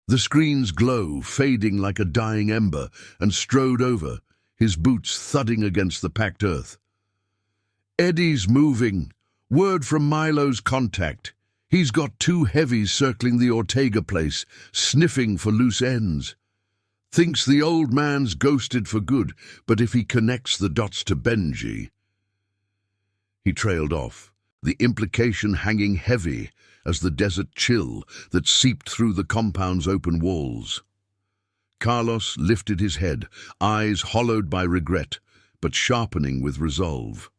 The screen's glow fading like a dying ember, and strode over, his boots thudding against the packed earth. "Eddie's moving. Word from Milo's contact. He's got 2 heavies circling the Ortega place, sniffing for loose ends. Thinks the old man's ghosted for good, but if he connects the dots to Benji..." He trailed off, the implication hanging heavy as the desert chill that seeped through the compound's open walls. Carlos lifted his head, eyes hollowed by regret, but sharpening with resolve.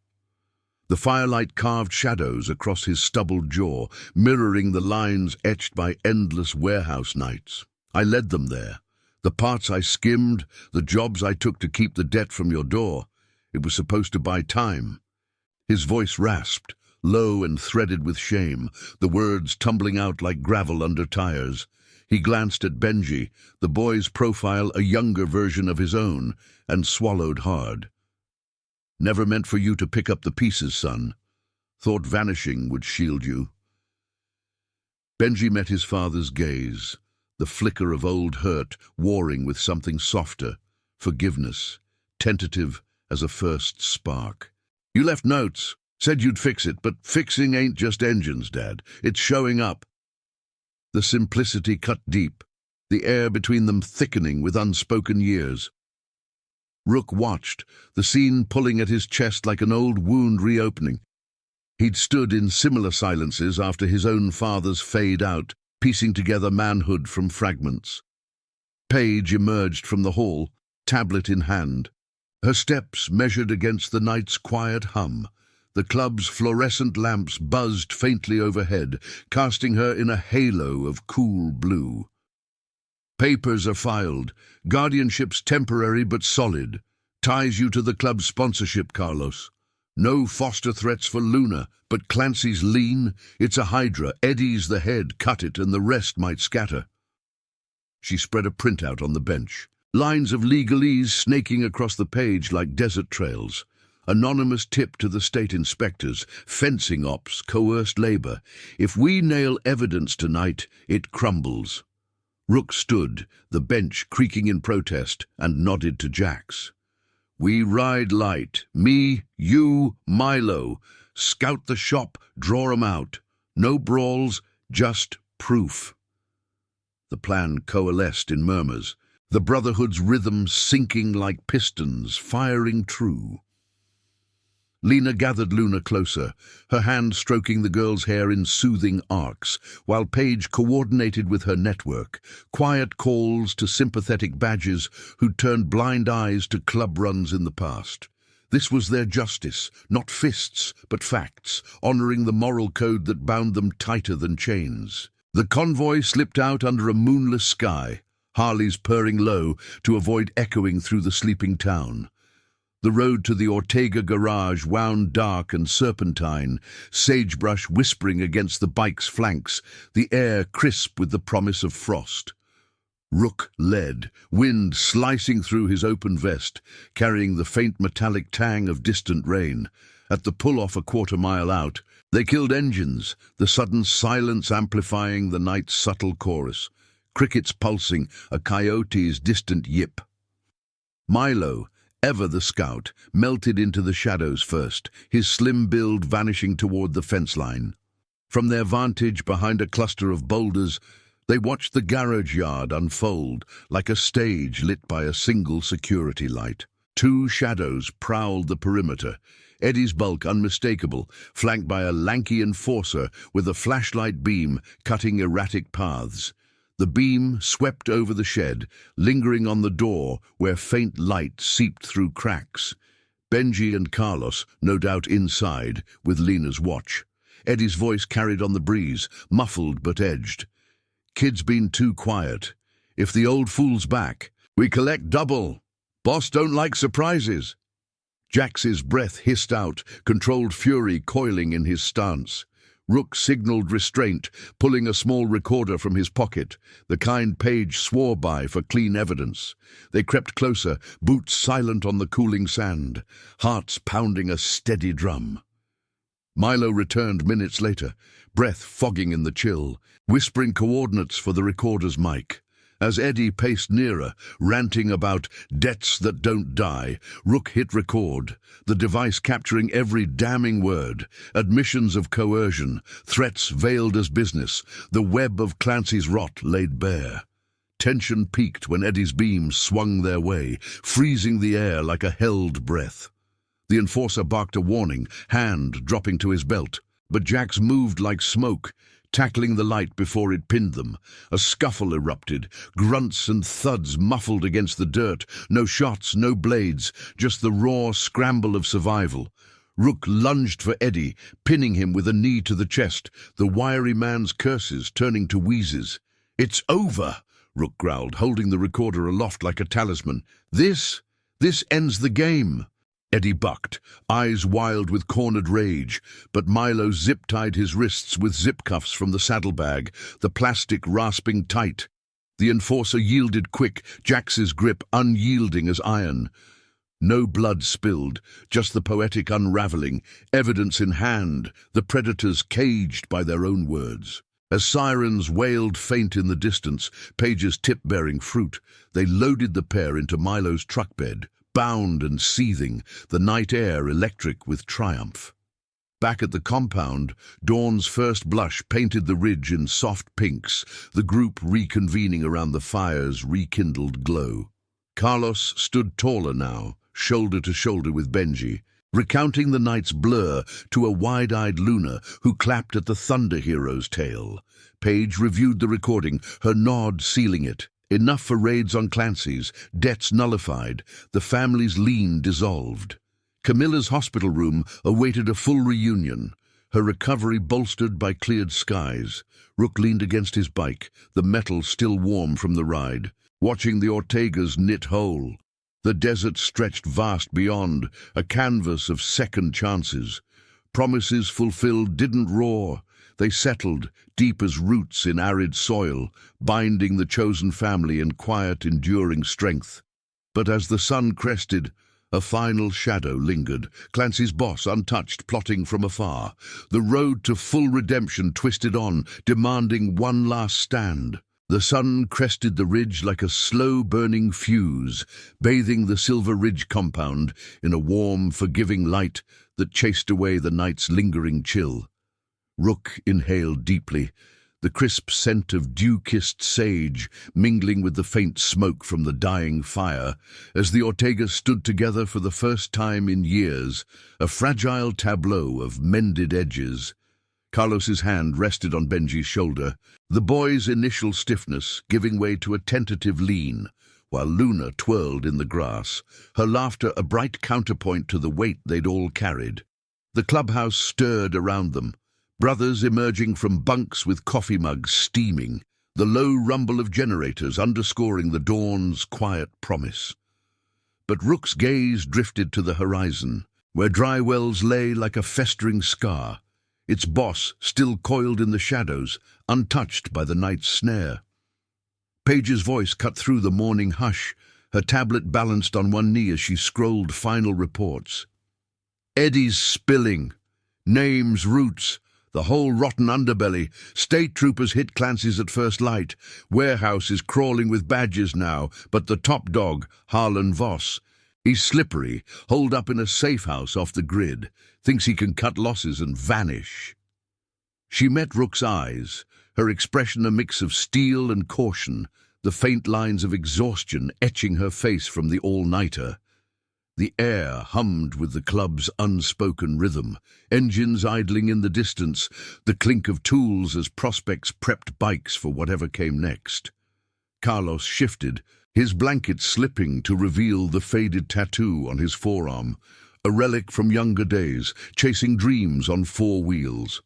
The firelight carved shadows across his stubbled jaw, mirroring the lines etched by endless warehouse nights. "I led them there. The parts I skimmed, the jobs I took to keep the debt from your door. It was supposed to buy time." His voice rasped, low and threaded with shame, the words tumbling out like gravel under tires. He glanced at Benji, the boy's profile a younger version of his own, and swallowed hard. "Never meant for you to pick up the pieces, son. Thought vanishing would shield you." Benji met his father's gaze, the flicker of old hurt warring with something softer, forgiveness, tentative as a first spark. "You left notes, said you'd fix it, but fixing ain't just engines, Dad. It's showing up." The simplicity cut deep, the air between them thickening with unspoken years. Rook watched, the scene pulling at his chest like an old wound reopening. He'd stood in similar silences after his own father's fade out, piecing together manhood from fragments. Paige emerged from the hall, tablet in hand. Her steps measured against the night's quiet hum. The club's fluorescent lamps buzzed faintly overhead, casting her in a halo of cool blue. "Papers are filed. Guardianship's temporary but solid. Ties you to the club's sponsorship, Carlos. No foster threats for Luna, but Clancy's lean. It's a hydra. Eddie's the head. Cut it, and the rest might scatter." She spread a printout on the bench. Lines of legalese snaking across the page like desert trails. Anonymous tip to the state inspectors. Fencing ops, coerced labor. If we nail evidence tonight, it crumbles. Rook stood, the bench creaking in protest, and nodded to Jax. "We ride light. Me, you, Milo. Scout the shop, draw 'em out. No brawls, just proof." The plan coalesced in murmurs, the Brotherhood's rhythm sinking like pistons, firing true. Lena gathered Luna closer, her hand stroking the girl's hair in soothing arcs, while Paige coordinated with her network, quiet calls to sympathetic badges who'd turned blind eyes to club runs in the past. This was their justice, not fists, but facts, honoring the moral code that bound them tighter than chains. The convoy slipped out under a moonless sky, Harleys purring low to avoid echoing through the sleeping town. The road to the Ortega garage wound dark and serpentine, sagebrush whispering against the bike's flanks, the air crisp with the promise of frost. Rook led, wind slicing through his open vest, carrying the faint metallic tang of distant rain. At the pull-off a quarter-mile out, they killed engines, the sudden silence amplifying the night's subtle chorus. Crickets pulsing, a coyote's distant yip. Milo, ever the scout, melted into the shadows first, his slim build vanishing toward the fence line. From their vantage behind a cluster of boulders, They watched the garage yard unfold like a stage lit by a single security light. Two shadows prowled the perimeter, Eddie's bulk unmistakable, flanked by a lanky enforcer with a flashlight beam cutting erratic paths. The beam swept over the shed, lingering on the door where faint light seeped through cracks. Benji and Carlos, no doubt inside, with Lena's watch. Eddie's voice carried on the breeze, muffled but edged. "Kid's been too quiet. If the old fool's back, we collect double. Boss don't like surprises." Jax's breath hissed out, controlled fury coiling in his stance. Rook signaled restraint, pulling a small recorder from his pocket, the kind Page swore by for clean evidence. They crept closer, boots silent on the cooling sand, hearts pounding a steady drum. Milo returned minutes later, breath fogging in the chill, whispering coordinates for the recorder's mic. As Eddie paced nearer, ranting about debts that don't die, Rook hit record, the device capturing every damning word, admissions of coercion, threats veiled as business, the web of Clancy's rot laid bare. Tension peaked when Eddie's beams swung their way, freezing the air like a held breath. The enforcer barked a warning, hand dropping to his belt, but Jax moved like smoke, tackling the light before it pinned them. A scuffle erupted, grunts and thuds muffled against the dirt, no shots, no blades, just the raw scramble of survival. Rook lunged for Eddie, pinning him with a knee to the chest, the wiry man's curses turning to wheezes. "It's over," Rook growled, holding the recorder aloft like a talisman. This ends the game." Eddie bucked, eyes wild with cornered rage, but Milo zip-tied his wrists with zip cuffs from the saddlebag, the plastic rasping tight. The enforcer yielded quick, Jax's grip unyielding as iron. No blood spilled, just the poetic unraveling, evidence in hand, the predators caged by their own words. As sirens wailed faint in the distance, Page's tip bearing fruit, they loaded the pair into Milo's truck bed, bound and seething, the night air electric with triumph. Back at the compound, dawn's first blush painted the ridge in soft pinks, the group reconvening around the fire's rekindled glow. Carlos stood taller now, shoulder to shoulder with Benji, recounting the night's blur to a wide-eyed Luna who clapped at the Thunder Hero's tale. Paige reviewed the recording, her nod sealing it. Enough for raids on Clancy's, debts nullified, the family's lien dissolved. Camilla's hospital room awaited a full reunion, her recovery bolstered by cleared skies. Rook leaned against his bike, the metal still warm from the ride, watching the Ortegas knit whole. The desert stretched vast beyond, a canvas of second chances. Promises fulfilled didn't roar. They settled, deep as roots in arid soil, binding the chosen family in quiet, enduring strength. But as the sun crested, a final shadow lingered, Clancy's boss untouched, plotting from afar. The road to full redemption twisted on, demanding one last stand. The sun crested the ridge like a slow-burning fuse, bathing the Silver Ridge compound in a warm, forgiving light that chased away the night's lingering chill. Rook inhaled deeply, the crisp scent of dew-kissed sage mingling with the faint smoke from the dying fire, as the Ortegas stood together for the first time in years, a fragile tableau of mended edges. Carlos's hand rested on Benji's shoulder, the boy's initial stiffness giving way to a tentative lean, while Luna twirled in the grass, her laughter a bright counterpoint to the weight they'd all carried. The clubhouse stirred around them, brothers emerging from bunks with coffee mugs steaming, the low rumble of generators underscoring the dawn's quiet promise. But Rook's gaze drifted to the horizon, where dry wells lay like a festering scar, its boss still coiled in the shadows, untouched by the night's snare. Paige's voice cut through the morning hush, her tablet balanced on one knee as she scrolled final reports. Eddie's spilling. Names, routes, the whole rotten underbelly. State troopers hit Clancy's at first light. Warehouse is crawling with badges now, but the top dog, Harlan Voss, he's slippery, holed up in a safe house off the grid, thinks he can cut losses and vanish. She met Rook's eyes, her expression a mix of steel and caution, the faint lines of exhaustion etching her face from the all-nighter. The air hummed with the club's unspoken rhythm, engines idling in the distance, the clink of tools as prospects prepped bikes for whatever came next. Carlos shifted, his blanket slipping to reveal the faded tattoo on his forearm, a relic from younger days, chasing dreams on four wheels.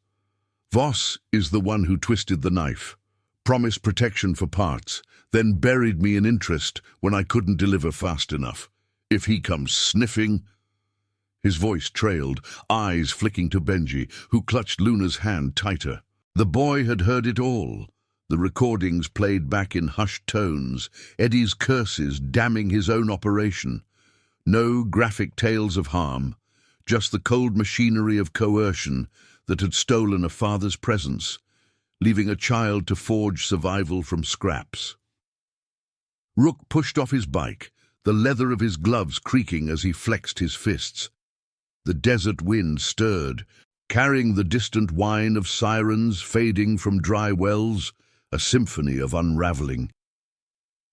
Voss is the one who twisted the knife, promised protection for parts, then buried me in interest when I couldn't deliver fast enough. If he comes sniffing... His voice trailed, eyes flicking to Benji, who clutched Luna's hand tighter. The boy had heard it all. The recordings played back in hushed tones, Eddie's curses damning his own operation. No graphic tales of harm, just the cold machinery of coercion that had stolen a father's presence, leaving a child to forge survival from scraps. Rook pushed off his bike, the leather of his gloves creaking as he flexed his fists. The desert wind stirred, carrying the distant whine of sirens fading from dry wells, a symphony of unraveling.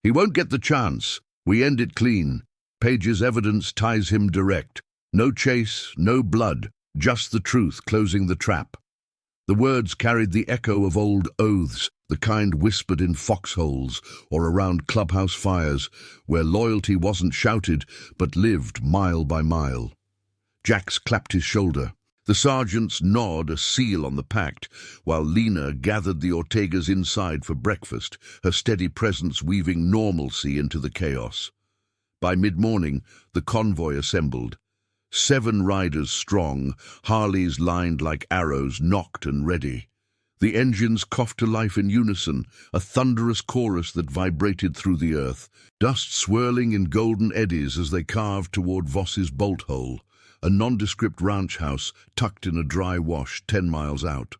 He won't get the chance. We end it clean. Page's evidence ties him direct. No chase, no blood, just the truth closing the trap. The words carried the echo of old oaths, the kind whispered in foxholes or around clubhouse fires, where loyalty wasn't shouted but lived mile by mile. Jax clapped his shoulder. The sergeant's nod a seal on the pact, while Lena gathered the Ortegas inside for breakfast, her steady presence weaving normalcy into the chaos. By mid-morning, the convoy assembled. 7 riders strong, Harleys lined like arrows, nocked and ready. The engines coughed to life in unison, a thunderous chorus that vibrated through the earth, dust swirling in golden eddies as they carved toward Voss's bolt hole, a nondescript ranch house tucked in a dry wash 10 miles out.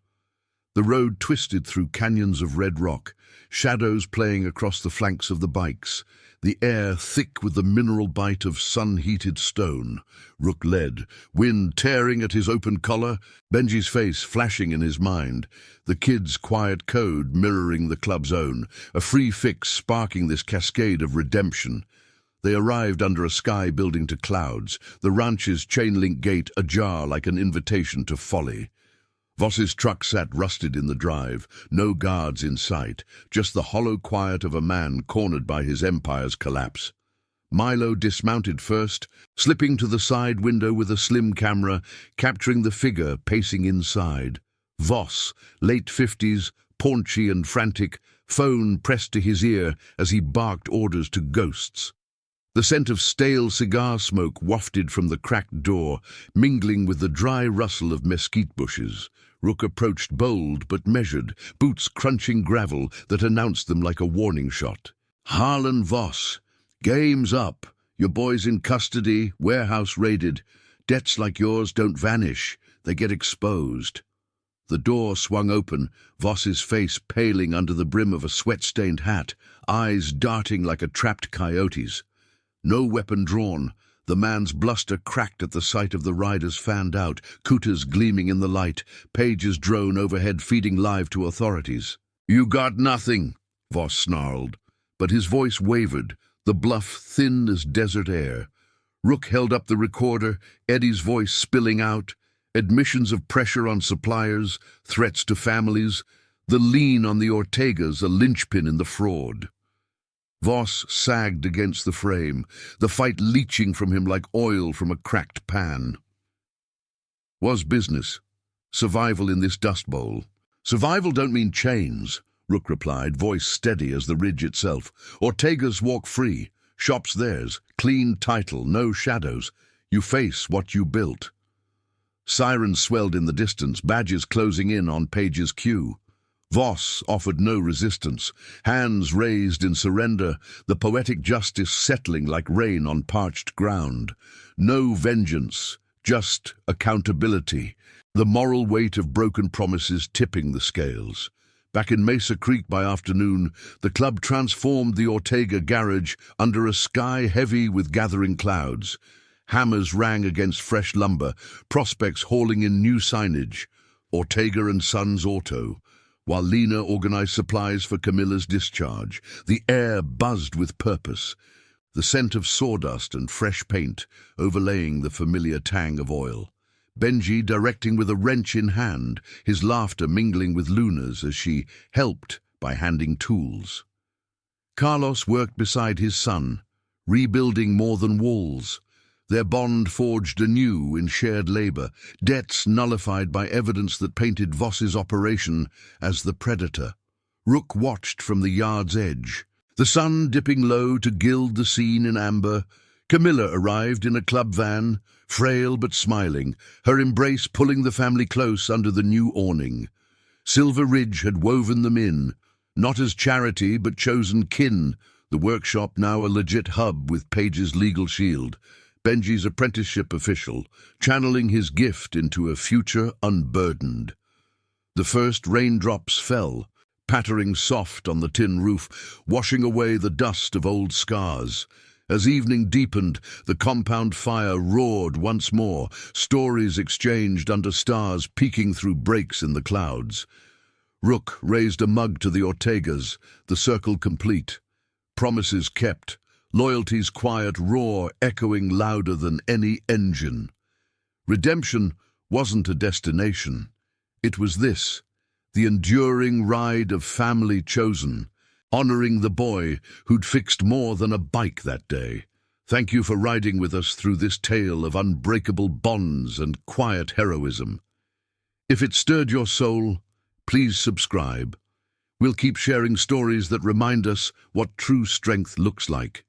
The road twisted through canyons of red rock, shadows playing across the flanks of the bikes, the air thick with the mineral bite of sun-heated stone. Rook led, wind tearing at his open collar, Benji's face flashing in his mind, the kid's quiet code mirroring the club's own, a free fix sparking this cascade of redemption. They arrived under a sky building to clouds, the ranch's chain-link gate ajar like an invitation to folly. Voss's truck sat rusted in the drive, no guards in sight, just the hollow quiet of a man cornered by his empire's collapse. Milo dismounted first, slipping to the side window with a slim camera, capturing the figure pacing inside. Voss, late 50s, paunchy and frantic, phone pressed to his ear as he barked orders to ghosts. The scent of stale cigar smoke wafted from the cracked door, mingling with the dry rustle of mesquite bushes. Rook approached bold but measured, boots crunching gravel that announced them like a warning shot. Harlan Voss, game's up. Your boy's in custody, warehouse raided. Debts like yours don't vanish, they get exposed. The door swung open, Voss's face paling under the brim of a sweat-stained hat, eyes darting like a trapped coyote's. No weapon drawn. The man's bluster cracked at the sight of the riders fanned out, cooters gleaming in the light, Page's drone overhead feeding live to authorities. "You got nothing," Voss snarled, but his voice wavered, the bluff thin as desert air. Rook held up the recorder, Eddie's voice spilling out, admissions of pressure on suppliers, threats to families, the lien on the Ortegas a linchpin in the fraud. Voss sagged against the frame, the fight leaching from him like oil from a cracked pan. Was business. Survival in this dust bowl. Survival don't mean chains, Rook replied, voice steady as the ridge itself. Ortegas walk free. Shop's theirs. Clean title, no shadows. You face what you built. Sirens swelled in the distance, badges closing in on Page's cue. Voss offered no resistance, hands raised in surrender, the poetic justice settling like rain on parched ground. No vengeance, just accountability, the moral weight of broken promises tipping the scales. Back in Mesa Creek by afternoon, the club transformed the Ortega garage under a sky heavy with gathering clouds. Hammers rang against fresh lumber, prospects hauling in new signage. Ortega and Sons Auto. while Lena organized supplies for Camilla's discharge. The air buzzed with purpose, the scent of sawdust and fresh paint overlaying the familiar tang of oil. Benji directing with a wrench in hand, his laughter mingling with Luna's as she helped by handing tools. Carlos worked beside his son, rebuilding more than walls. Their bond forged anew in shared labor, debts nullified by evidence that painted Voss's operation as the predator. Rook watched from the yard's edge, the sun dipping low to gild the scene in amber. Camilla arrived in a club van, frail but smiling, her embrace pulling the family close under the new awning. Silver Ridge had woven them in, not as charity but chosen kin, the workshop now a legit hub with Paige's legal shield. Benji's apprenticeship official, channeling his gift into a future unburdened. The first raindrops fell, pattering soft on the tin roof, washing away the dust of old scars. As evening deepened, the compound fire roared once more, stories exchanged under stars peeking through breaks in the clouds. Rook raised a mug to the Ortegas, the circle complete. Promises kept, loyalty's quiet roar echoing louder than any engine. Redemption wasn't a destination. It was this, the enduring ride of family chosen, honoring the boy who'd fixed more than a bike that day. Thank you for riding with us through this tale of unbreakable bonds and quiet heroism. If it stirred your soul, please subscribe. We'll keep sharing stories that remind us what true strength looks like.